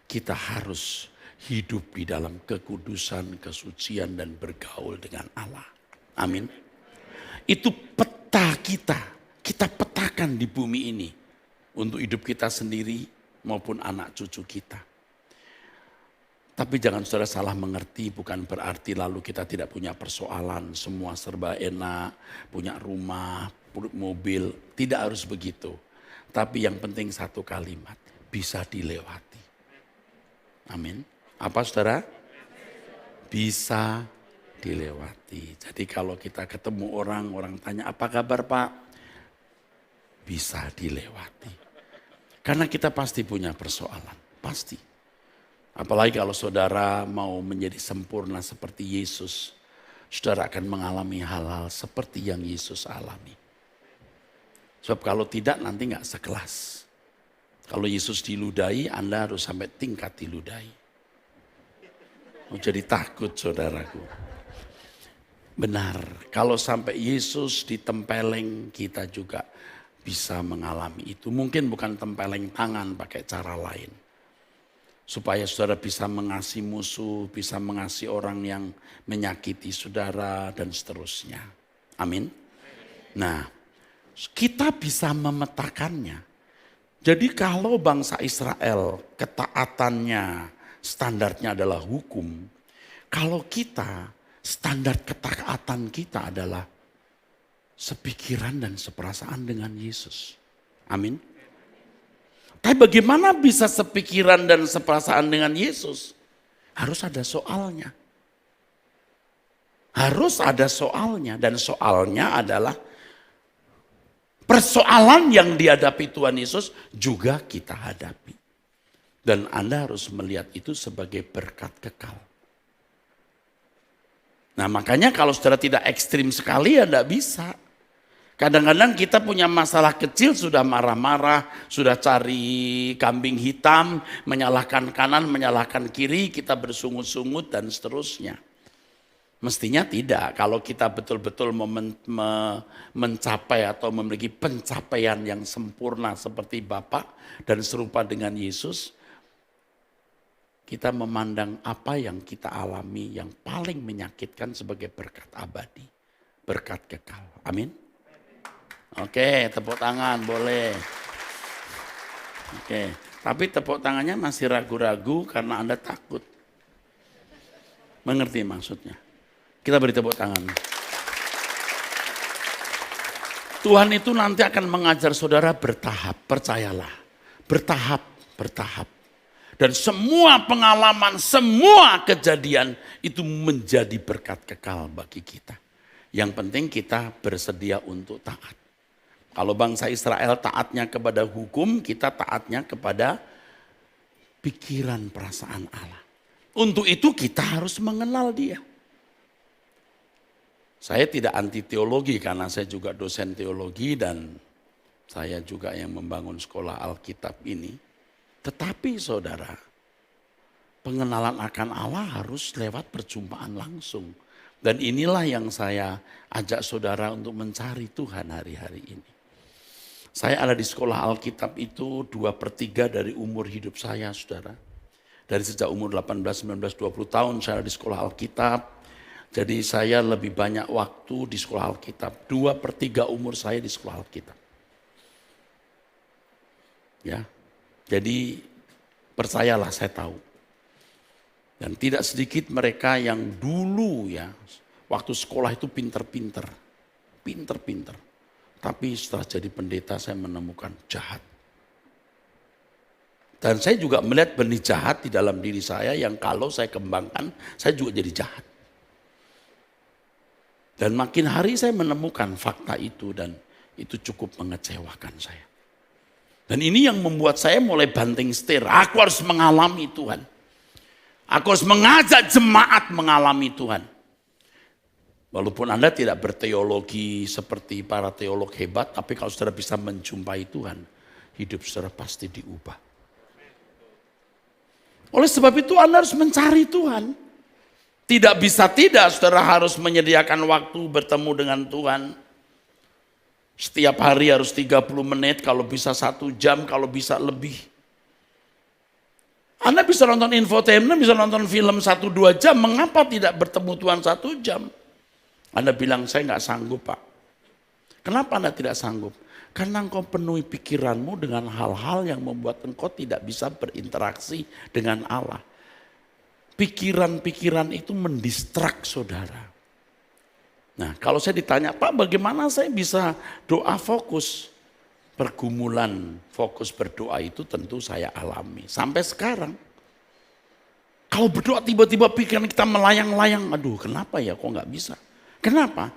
A: Kita harus hidup di dalam kekudusan, kesucian, dan bergaul dengan Allah. Amin. Itu peta kita. Kita petakan di bumi ini. Untuk hidup kita sendiri maupun anak cucu kita. Tapi jangan saudara salah mengerti, bukan berarti lalu kita tidak punya persoalan. Semua serba enak, punya rumah, mobil. Tidak harus begitu. Tapi yang penting satu kalimat, bisa dilewati. Amin. Apa saudara? Bisa dilewati. Jadi kalau kita ketemu orang tanya, apa kabar Pak? Bisa dilewati. Karena kita pasti punya persoalan, pasti. Apalagi kalau saudara mau menjadi sempurna seperti Yesus, saudara akan mengalami hal-hal seperti yang Yesus alami. Sebab kalau tidak nanti gak sekelas. Kalau Yesus diludahi, Anda harus sampai tingkat diludahi. Jadi takut saudaraku. Benar, kalau sampai Yesus ditempeleng, kita juga bisa mengalami itu. Mungkin bukan tempeleng tangan, pakai cara lain. Supaya saudara bisa mengasihi musuh, bisa mengasihi orang yang menyakiti saudara, dan seterusnya. Amin. Nah, kita bisa memetakannya. Jadi kalau bangsa Israel ketaatannya, standarnya adalah hukum. Kalau kita, standar ketaatan kita adalah sepikiran dan seperasaan dengan Yesus. Amin. Tapi bagaimana bisa sepikiran dan seperasaan dengan Yesus? Harus ada soalnya. Harus ada soalnya. Dan soalnya adalah persoalan yang dihadapi Tuhan Yesus juga kita hadapi. Dan Anda harus melihat itu sebagai berkat kekal. Nah makanya kalau saudara tidak ekstrim sekali ya tidak bisa. Kadang-kadang kita punya masalah kecil sudah marah-marah, sudah cari kambing hitam, menyalahkan kanan, menyalahkan kiri, kita bersungut-sungut dan seterusnya. Mestinya tidak, kalau kita betul-betul mencapai atau memiliki pencapaian yang sempurna seperti Bapa dan serupa dengan Yesus, kita memandang apa yang kita alami yang paling menyakitkan sebagai berkat abadi. Berkat kekal. Amin. Oke, tepuk tangan boleh. Oke, tapi tepuk tangannya masih ragu-ragu karena Anda takut. Mengerti maksudnya? Kita beri tepuk tangan. Tuhan itu nanti akan mengajar saudara bertahap, percayalah. Bertahap. Dan semua pengalaman, semua kejadian itu menjadi berkat kekal bagi kita. Yang penting kita bersedia untuk taat. Kalau bangsa Israel taatnya kepada hukum, kita taatnya kepada pikiran perasaan Allah. Untuk itu kita harus mengenal Dia. Saya tidak anti teologi karena saya juga dosen teologi dan saya juga yang membangun sekolah Alkitab ini. Tetapi saudara, pengenalan akan Allah harus lewat perjumpaan langsung. Dan inilah yang saya ajak saudara untuk mencari Tuhan hari-hari ini. Saya ada di sekolah Alkitab itu 2/3 dari umur hidup saya saudara. Dari sejak umur 18, 19, 20 tahun saya ada di sekolah Alkitab. Jadi saya lebih banyak waktu di sekolah Alkitab. 2/3 umur saya di sekolah Alkitab. Ya. Jadi percayalah saya tahu. Dan tidak sedikit mereka yang dulu ya, waktu sekolah itu pinter-pinter. Tapi setelah jadi pendeta saya menemukan jahat. Dan saya juga melihat benih jahat di dalam diri saya yang kalau saya kembangkan, saya juga jadi jahat. Dan makin hari saya menemukan fakta itu dan itu cukup mengecewakan saya. Dan ini yang membuat saya mulai banting setir. Aku harus mengalami Tuhan. Aku harus mengajak jemaat mengalami Tuhan. Walaupun Anda tidak berteologi seperti para teolog hebat, tapi kalau saudara bisa menjumpai Tuhan, hidup saudara pasti diubah. Oleh sebab itu Anda harus mencari Tuhan. Tidak bisa tidak, saudara harus menyediakan waktu bertemu dengan Tuhan. Setiap hari harus 30 menit, kalau bisa 1 jam, kalau bisa lebih. Anda bisa nonton infotainment, bisa nonton film 1-2 jam, mengapa tidak bertemu Tuhan 1 jam? Anda bilang, saya nggak sanggup Pak. Kenapa Anda tidak sanggup? Karena engkau penuhi pikiranmu dengan hal-hal yang membuat engkau tidak bisa berinteraksi dengan Allah. Pikiran-pikiran itu mendistrak saudara. Nah, kalau saya ditanya, Pak bagaimana saya bisa doa fokus? Pergumulan fokus berdoa itu tentu saya alami. Sampai sekarang. Kalau berdoa tiba-tiba pikiran kita melayang-layang. Aduh kenapa ya kok nggak bisa? Kenapa?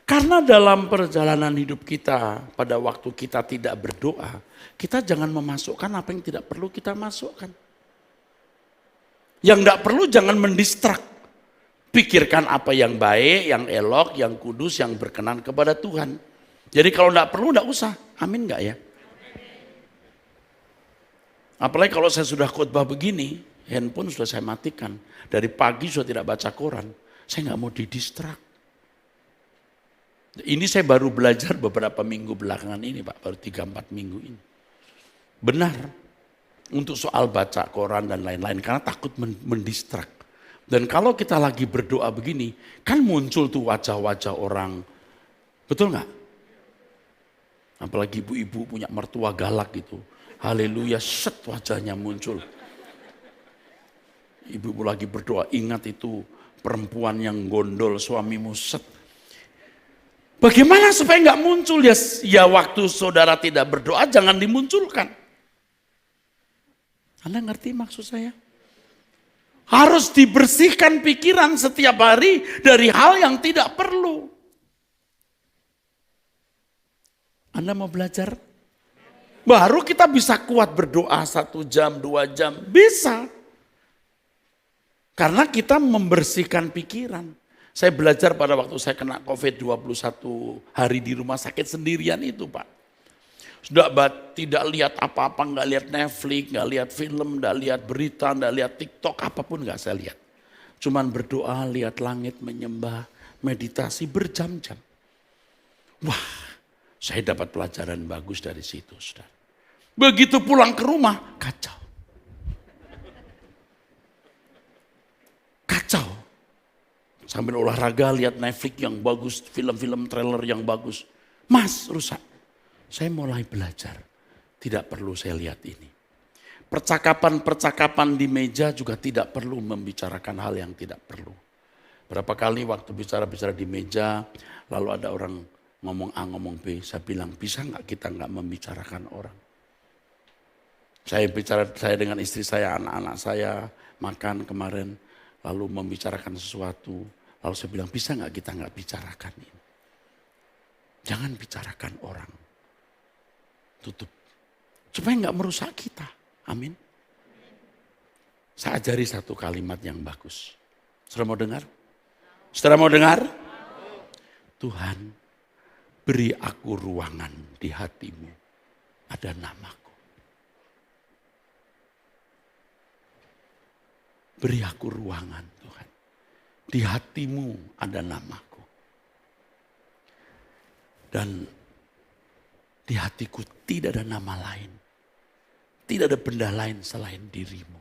A: Karena dalam perjalanan hidup kita, pada waktu kita tidak berdoa, kita jangan memasukkan apa yang tidak perlu kita masukkan. Yang tidak perlu jangan mendistrak. Pikirkan apa yang baik, yang elok, yang kudus, yang berkenan kepada Tuhan. Jadi kalau tidak perlu tidak usah. Amin enggak ya? Apalagi kalau saya sudah khotbah begini, handphone sudah saya matikan. Dari pagi sudah tidak baca koran. Saya nggak mau didistrak. Ini saya baru belajar beberapa minggu belakangan ini Pak. Baru 3-4 minggu ini. Benar. Untuk soal baca koran dan lain-lain. Karena takut mendistrak. Dan kalau kita lagi berdoa begini. Kan muncul tuh wajah-wajah orang. Betul nggak? Apalagi ibu-ibu punya mertua galak gitu. Haleluya, set wajahnya muncul. Ibu-ibu lagi berdoa, ingat itu perempuan yang gondol suamimu, set. Bagaimana supaya nggak muncul ya? Ya waktu saudara tidak berdoa jangan dimunculkan. Anda ngerti maksud saya? Harus dibersihkan pikiran setiap hari dari hal yang tidak perlu. Anda mau belajar? Baru kita bisa kuat berdoa 1 jam, 2 jam. Bisa. Karena kita membersihkan pikiran. Saya belajar pada waktu saya kena COVID-21 hari di rumah sakit sendirian itu Pak. Sudah tidak lihat apa-apa, nggak lihat Netflix, nggak lihat film, nggak lihat berita, nggak lihat TikTok, apapun nggak saya lihat. Cuman berdoa, lihat langit, menyembah, meditasi berjam-jam. Wah, saya dapat pelajaran bagus dari situ, saudara. Begitu pulang ke rumah, kacau. Kacau. Sambil olahraga, lihat Netflix yang bagus, film-film trailer yang bagus. Mas, rusak. Saya mulai belajar. Tidak perlu saya lihat ini. Percakapan-percakapan di meja juga tidak perlu membicarakan hal yang tidak perlu. Berapa kali waktu bicara-bicara di meja, lalu ada orang ngomong A, ngomong B. Saya bilang, bisa nggak kita nggak membicarakan orang? Saya dengan istri saya, anak-anak saya, makan kemarin, lalu membicarakan sesuatu. Lalu saya bilang, bisa nggak kita nggak bicarakan ini? Jangan bicarakan orang. Tutup. Supaya nggak merusak kita. Amin. Saya ajari satu kalimat yang bagus. Saudara mau dengar? Saudara mau dengar? Tuhan, beri aku ruangan di hatimu. Ada namaku. Beri aku ruangan Tuhan. Di hatimu ada namaku. Dan di hatiku tidak ada nama lain. Tidak ada benda lain selain dirimu.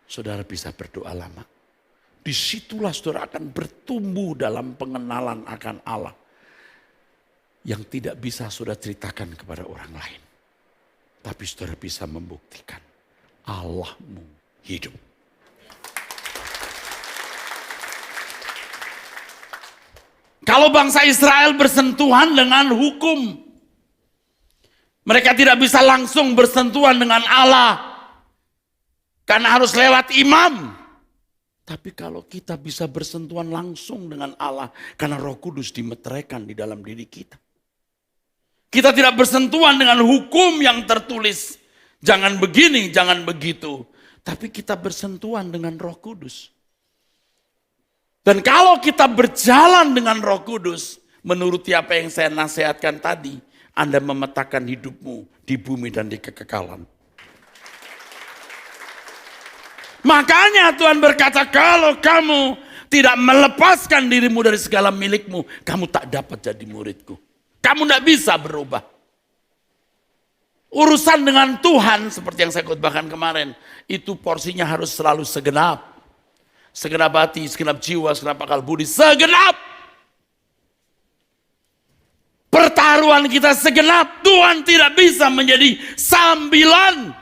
A: Saudara bisa berdoa lama. Disitulah saudara akan bertumbuh dalam pengenalan akan Allah. Yang tidak bisa saudara ceritakan kepada orang lain. Tapi saudara bisa membuktikan Allahmu hidup. Kalau bangsa Israel bersentuhan dengan hukum, mereka tidak bisa langsung bersentuhan dengan Allah. Karena harus lewat imam. Tapi kalau kita bisa bersentuhan langsung dengan Allah, karena Roh Kudus dimeteraikan di dalam diri kita. Kita tidak bersentuhan dengan hukum yang tertulis. Jangan begini, jangan begitu. Tapi kita bersentuhan dengan Roh Kudus. Dan kalau kita berjalan dengan Roh Kudus, menuruti apa yang saya nasihatkan tadi, Anda memetakan hidupmu di bumi dan di kekekalan. Makanya Tuhan berkata, kalau kamu tidak melepaskan dirimu dari segala milikmu, kamu tak dapat jadi muridku. Kamu tidak bisa berubah. Urusan dengan Tuhan seperti yang saya khotbahkan kemarin, itu porsinya harus selalu segenap. Segenap hati, segenap jiwa, segenap akal budi, segenap. Pertaruhan kita segenap. Tuhan tidak bisa menjadi sambilan.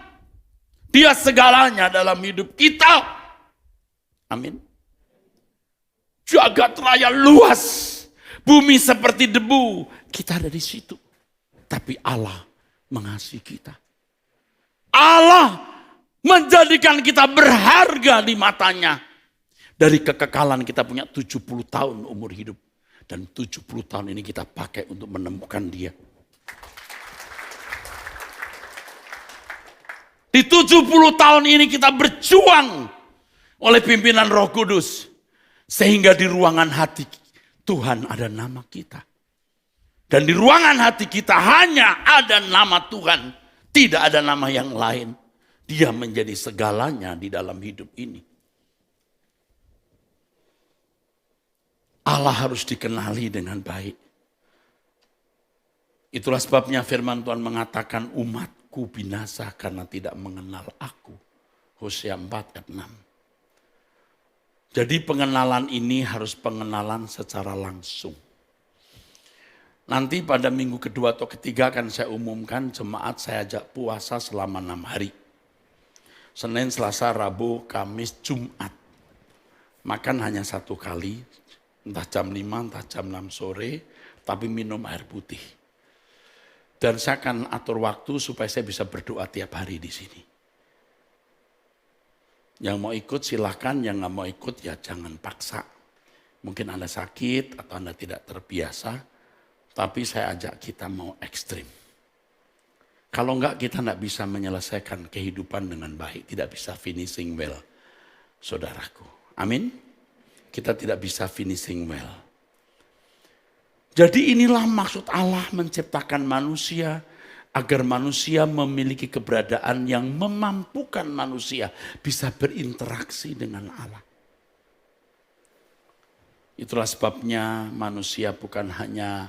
A: Dia segalanya dalam hidup kita. Amin. Jagat raya luas. Bumi seperti debu. Kita ada di situ. Tapi Allah mengasihi kita. Allah menjadikan kita berharga di matanya. Dari kekekalan kita punya 70 tahun umur hidup. Dan 70 tahun ini kita pakai untuk menemukan dia. Di 70 tahun ini kita berjuang oleh pimpinan Roh Kudus. Sehingga di ruangan hati Tuhan ada nama kita. Dan di ruangan hati kita hanya ada nama Tuhan. Tidak ada nama yang lain. Dia menjadi segalanya di dalam hidup ini. Allah harus dikenali dengan baik. Itulah sebabnya firman Tuhan mengatakan umatku binasa karena tidak mengenal aku. Hosea 4 ayat 6. Jadi pengenalan ini harus pengenalan secara langsung. Nanti pada minggu kedua atau ketiga akan saya umumkan jemaat saya ajak puasa selama 6 hari. Senin, Selasa, Rabu, Kamis, Jumat. Makan hanya 1 kali, entah jam 5, entah jam 6 sore, tapi minum air putih. Dan saya akan atur waktu supaya saya bisa berdoa tiap hari di sini. Yang mau ikut silakan, yang nggak mau ikut ya jangan paksa. Mungkin Anda sakit atau Anda tidak terbiasa, tapi saya ajak kita mau ekstrim. Kalau enggak kita enggak bisa menyelesaikan kehidupan dengan baik, tidak bisa finishing well, saudaraku. Amin. Kita tidak bisa finishing well. Jadi inilah maksud Allah menciptakan manusia, agar manusia memiliki keberadaan yang memampukan manusia bisa berinteraksi dengan Allah. Itulah sebabnya manusia bukan hanya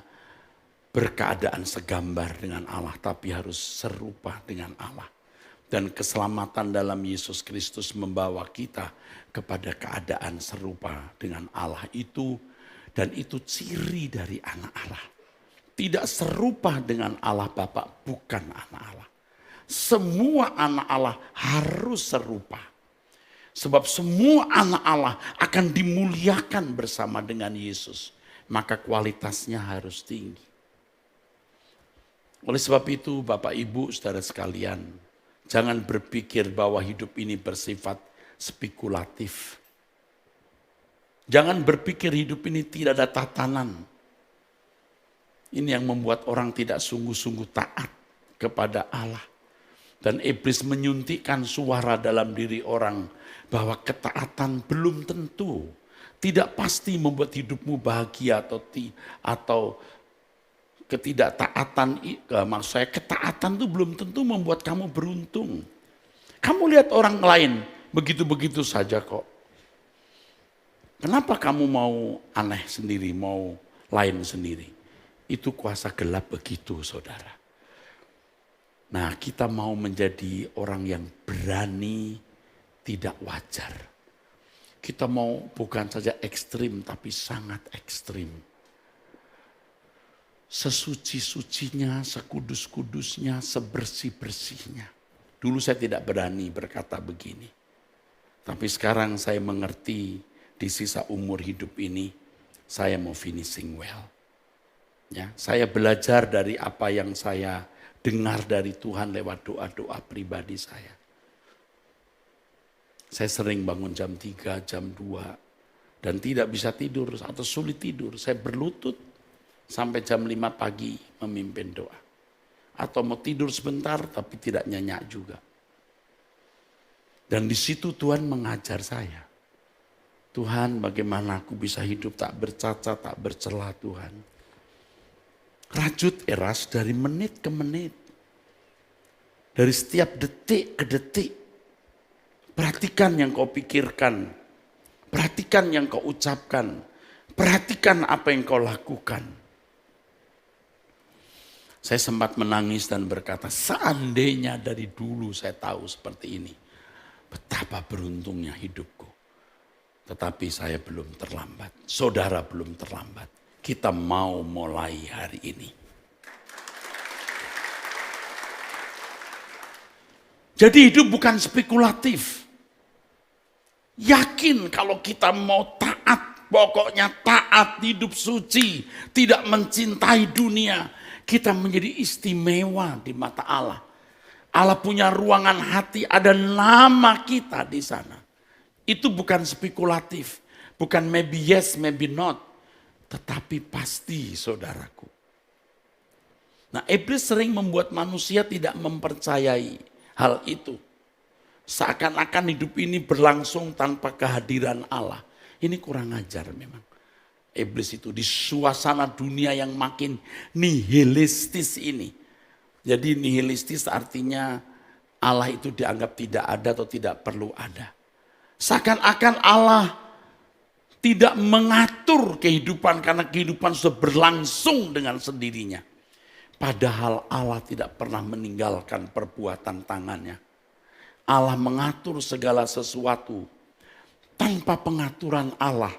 A: berkeadaan segambar dengan Allah, tapi harus serupa dengan Allah. Dan keselamatan dalam Yesus Kristus membawa kita kepada keadaan serupa dengan Allah itu. Dan itu ciri dari anak Allah. Tidak serupa dengan Allah Bapa, bukan anak Allah. Semua anak Allah harus serupa. Sebab semua anak Allah akan dimuliakan bersama dengan Yesus. Maka kualitasnya harus tinggi. Oleh sebab itu Bapak Ibu saudara sekalian, jangan berpikir bahwa hidup ini bersifat spekulatif. Jangan berpikir hidup ini tidak ada tatanan. Ini yang membuat orang tidak sungguh-sungguh taat kepada Allah. Dan iblis menyuntikkan suara dalam diri orang bahwa ketaatan belum tentu, tidak pasti membuat hidupmu bahagia atau ketidaktaatan, maksud saya ketaatan itu belum tentu membuat kamu beruntung. Kamu lihat orang lain begitu-begitu saja kok. Kenapa kamu mau aneh sendiri, mau lain sendiri? Itu kuasa gelap begitu saudara. Nah kita mau menjadi orang yang berani, tidak wajar. Kita mau bukan saja ekstrim tapi sangat ekstrim. Sesuci-sucinya, sekudus-kudusnya, sebersih-bersihnya. Dulu saya tidak berani berkata begini. Tapi sekarang saya mengerti di sisa umur hidup ini, saya mau finishing well. Ya, saya belajar dari apa yang saya dengar dari Tuhan lewat doa-doa pribadi saya. Saya sering bangun jam 3, jam 2, dan tidak bisa tidur atau sulit tidur. Saya berlutut sampai jam 5 pagi memimpin doa. Atau mau tidur sebentar tapi tidak nyenyak juga. Dan di situ Tuhan mengajar saya. Tuhan, bagaimana aku bisa hidup tak bercacat, tak bercela Tuhan. Rajut eras dari menit ke menit. Dari setiap detik ke detik. Perhatikan yang kau pikirkan. Perhatikan yang kau ucapkan. Perhatikan apa yang kau lakukan. Saya sempat menangis dan berkata, seandainya dari dulu saya tahu seperti ini. Betapa beruntungnya hidupku. Tetapi saya belum terlambat. Saudara belum terlambat. Kita mau mulai hari ini. Jadi hidup bukan spekulatif. Yakin kalau kita mau taat, pokoknya taat, hidup suci, tidak mencintai dunia, kita menjadi istimewa di mata Allah. Allah punya ruangan hati, ada nama kita di sana. Itu bukan spekulatif, bukan maybe yes, maybe not, tetapi pasti, saudaraku. Nah, iblis sering membuat manusia tidak mempercayai hal itu. Seakan-akan hidup ini berlangsung tanpa kehadiran Allah. Ini kurang ajar memang. Iblis itu di suasana dunia yang makin nihilistis ini. Jadi nihilistis artinya Allah itu dianggap tidak ada atau tidak perlu ada. Seakan-akan Allah tidak mengatur kehidupan karena kehidupan sudah berlangsung dengan sendirinya. Padahal Allah tidak pernah meninggalkan perbuatan tangannya. Allah mengatur segala sesuatu. Tanpa pengaturan Allah,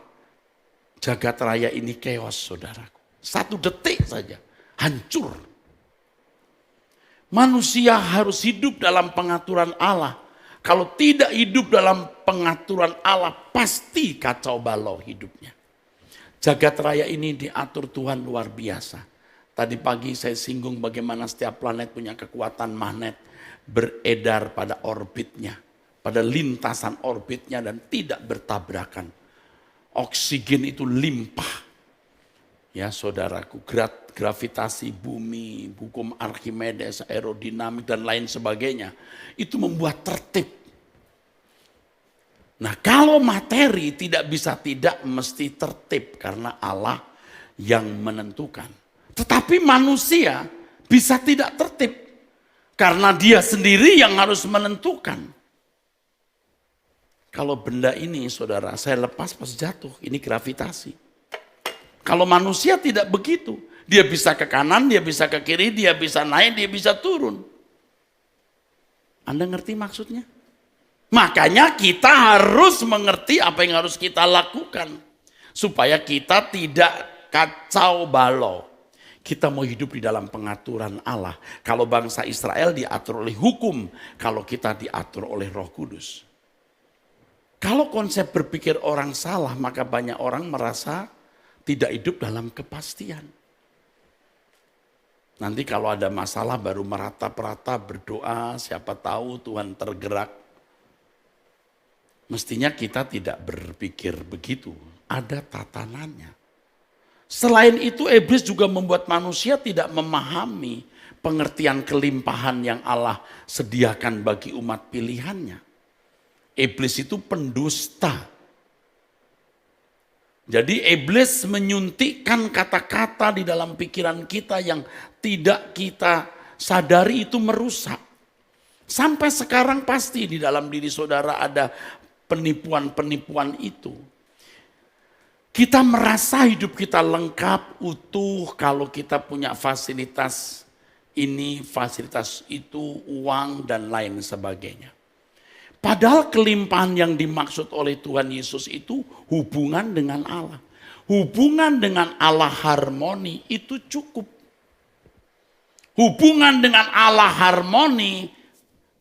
A: jagat raya ini chaos, saudaraku. 1 detik saja, hancur. Manusia harus hidup dalam pengaturan Allah. Kalau tidak hidup dalam pengaturan Allah, pasti kacau balau hidupnya. Jagat raya ini diatur Tuhan luar biasa. Tadi pagi saya singgung bagaimana setiap planet punya kekuatan magnet beredar pada orbitnya, pada lintasan orbitnya dan tidak bertabrakan. Oksigen itu limpah. Ya saudaraku, gravitasi bumi, hukum Archimedes, aerodinamik dan lain sebagainya. Itu membuat tertib. Nah kalau materi tidak bisa tidak mesti tertib karena Allah yang menentukan. Tetapi manusia bisa tidak tertib karena dia sendiri yang harus menentukan. Kalau benda ini saudara saya lepas pas jatuh, ini gravitasi. Kalau manusia tidak begitu, dia bisa ke kanan, dia bisa ke kiri, dia bisa naik, dia bisa turun. Anda ngerti maksudnya? Makanya kita harus mengerti apa yang harus kita lakukan. Supaya kita tidak kacau balau. Kita mau hidup di dalam pengaturan Allah. Kalau bangsa Israel diatur oleh hukum, kalau kita diatur oleh Roh Kudus. Kalau konsep berpikir orang salah, maka banyak orang merasa tidak hidup dalam kepastian. Nanti kalau ada masalah baru merata-rata berdoa, siapa tahu Tuhan tergerak. Mestinya kita tidak berpikir begitu, ada tatanannya. Selain itu iblis juga membuat manusia tidak memahami pengertian kelimpahan yang Allah sediakan bagi umat pilihannya. Iblis itu pendusta. Jadi iblis menyuntikkan kata-kata di dalam pikiran kita yang tidak kita sadari itu merusak. Sampai sekarang pasti di dalam diri saudara ada penipuan-penipuan itu. Kita merasa hidup kita lengkap, utuh kalau kita punya fasilitas ini, fasilitas itu, uang dan lain sebagainya. Padahal kelimpahan yang dimaksud oleh Tuhan Yesus itu hubungan dengan Allah. Hubungan dengan Allah harmoni itu cukup. Hubungan dengan Allah harmoni,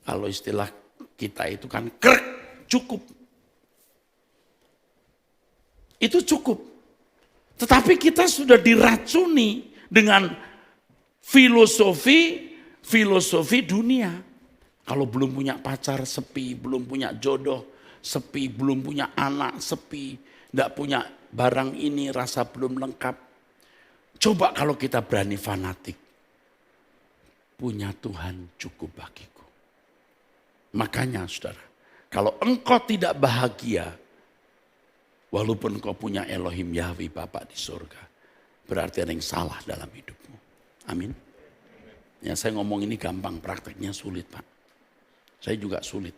A: kalau istilah kita itu kan krek, cukup. Itu cukup. Tetapi kita sudah diracuni dengan filosofi dunia. Kalau belum punya pacar sepi, belum punya jodoh sepi, belum punya anak sepi, tidak punya barang ini rasa belum lengkap. Coba kalau kita berani fanatik, punya Tuhan cukup bagiku. Makanya saudara, kalau engkau tidak bahagia, walaupun engkau punya Elohim Yahweh Bapa di surga, berarti ada yang salah dalam hidupmu. Amin. Ya saya ngomong ini gampang, prakteknya sulit Pak. Saya juga sulit.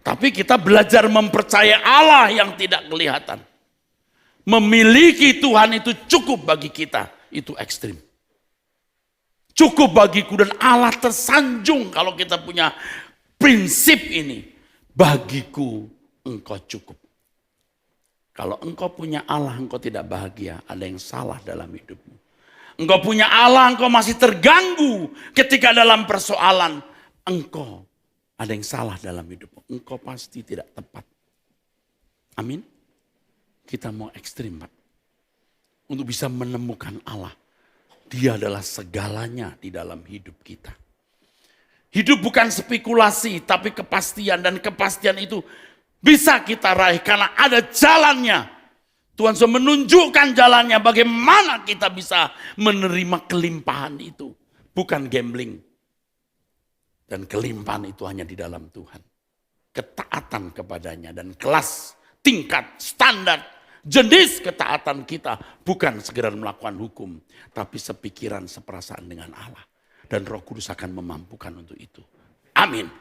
A: Tapi kita belajar mempercayai Allah yang tidak kelihatan. Memiliki Tuhan itu cukup bagi kita, itu ekstrim. Cukup bagiku, dan Allah tersanjung kalau kita punya prinsip ini. Bagiku engkau cukup. Kalau engkau punya Allah, engkau tidak bahagia, ada yang salah dalam hidupmu. Engkau punya Allah, engkau masih terganggu ketika dalam persoalan. Engkau ada yang salah dalam hidupmu. Engkau pasti tidak tepat. Amin. Kita mau ekstrim, Pak. Untuk bisa menemukan Allah. Dia adalah segalanya di dalam hidup kita. Hidup bukan spekulasi, tapi kepastian. Dan kepastian itu bisa kita raih karena ada jalannya. Tuhan sudah menunjukkan jalannya bagaimana kita bisa menerima kelimpahan itu. Bukan gambling. Dan kelimpahan itu hanya di dalam Tuhan. Ketaatan kepadanya dan kelas, tingkat, standar, jenis ketaatan kita bukan sekedar melakukan hukum, tapi sepikiran, seperasaan dengan Allah. Dan Roh Kudus akan memampukan untuk itu. Amin.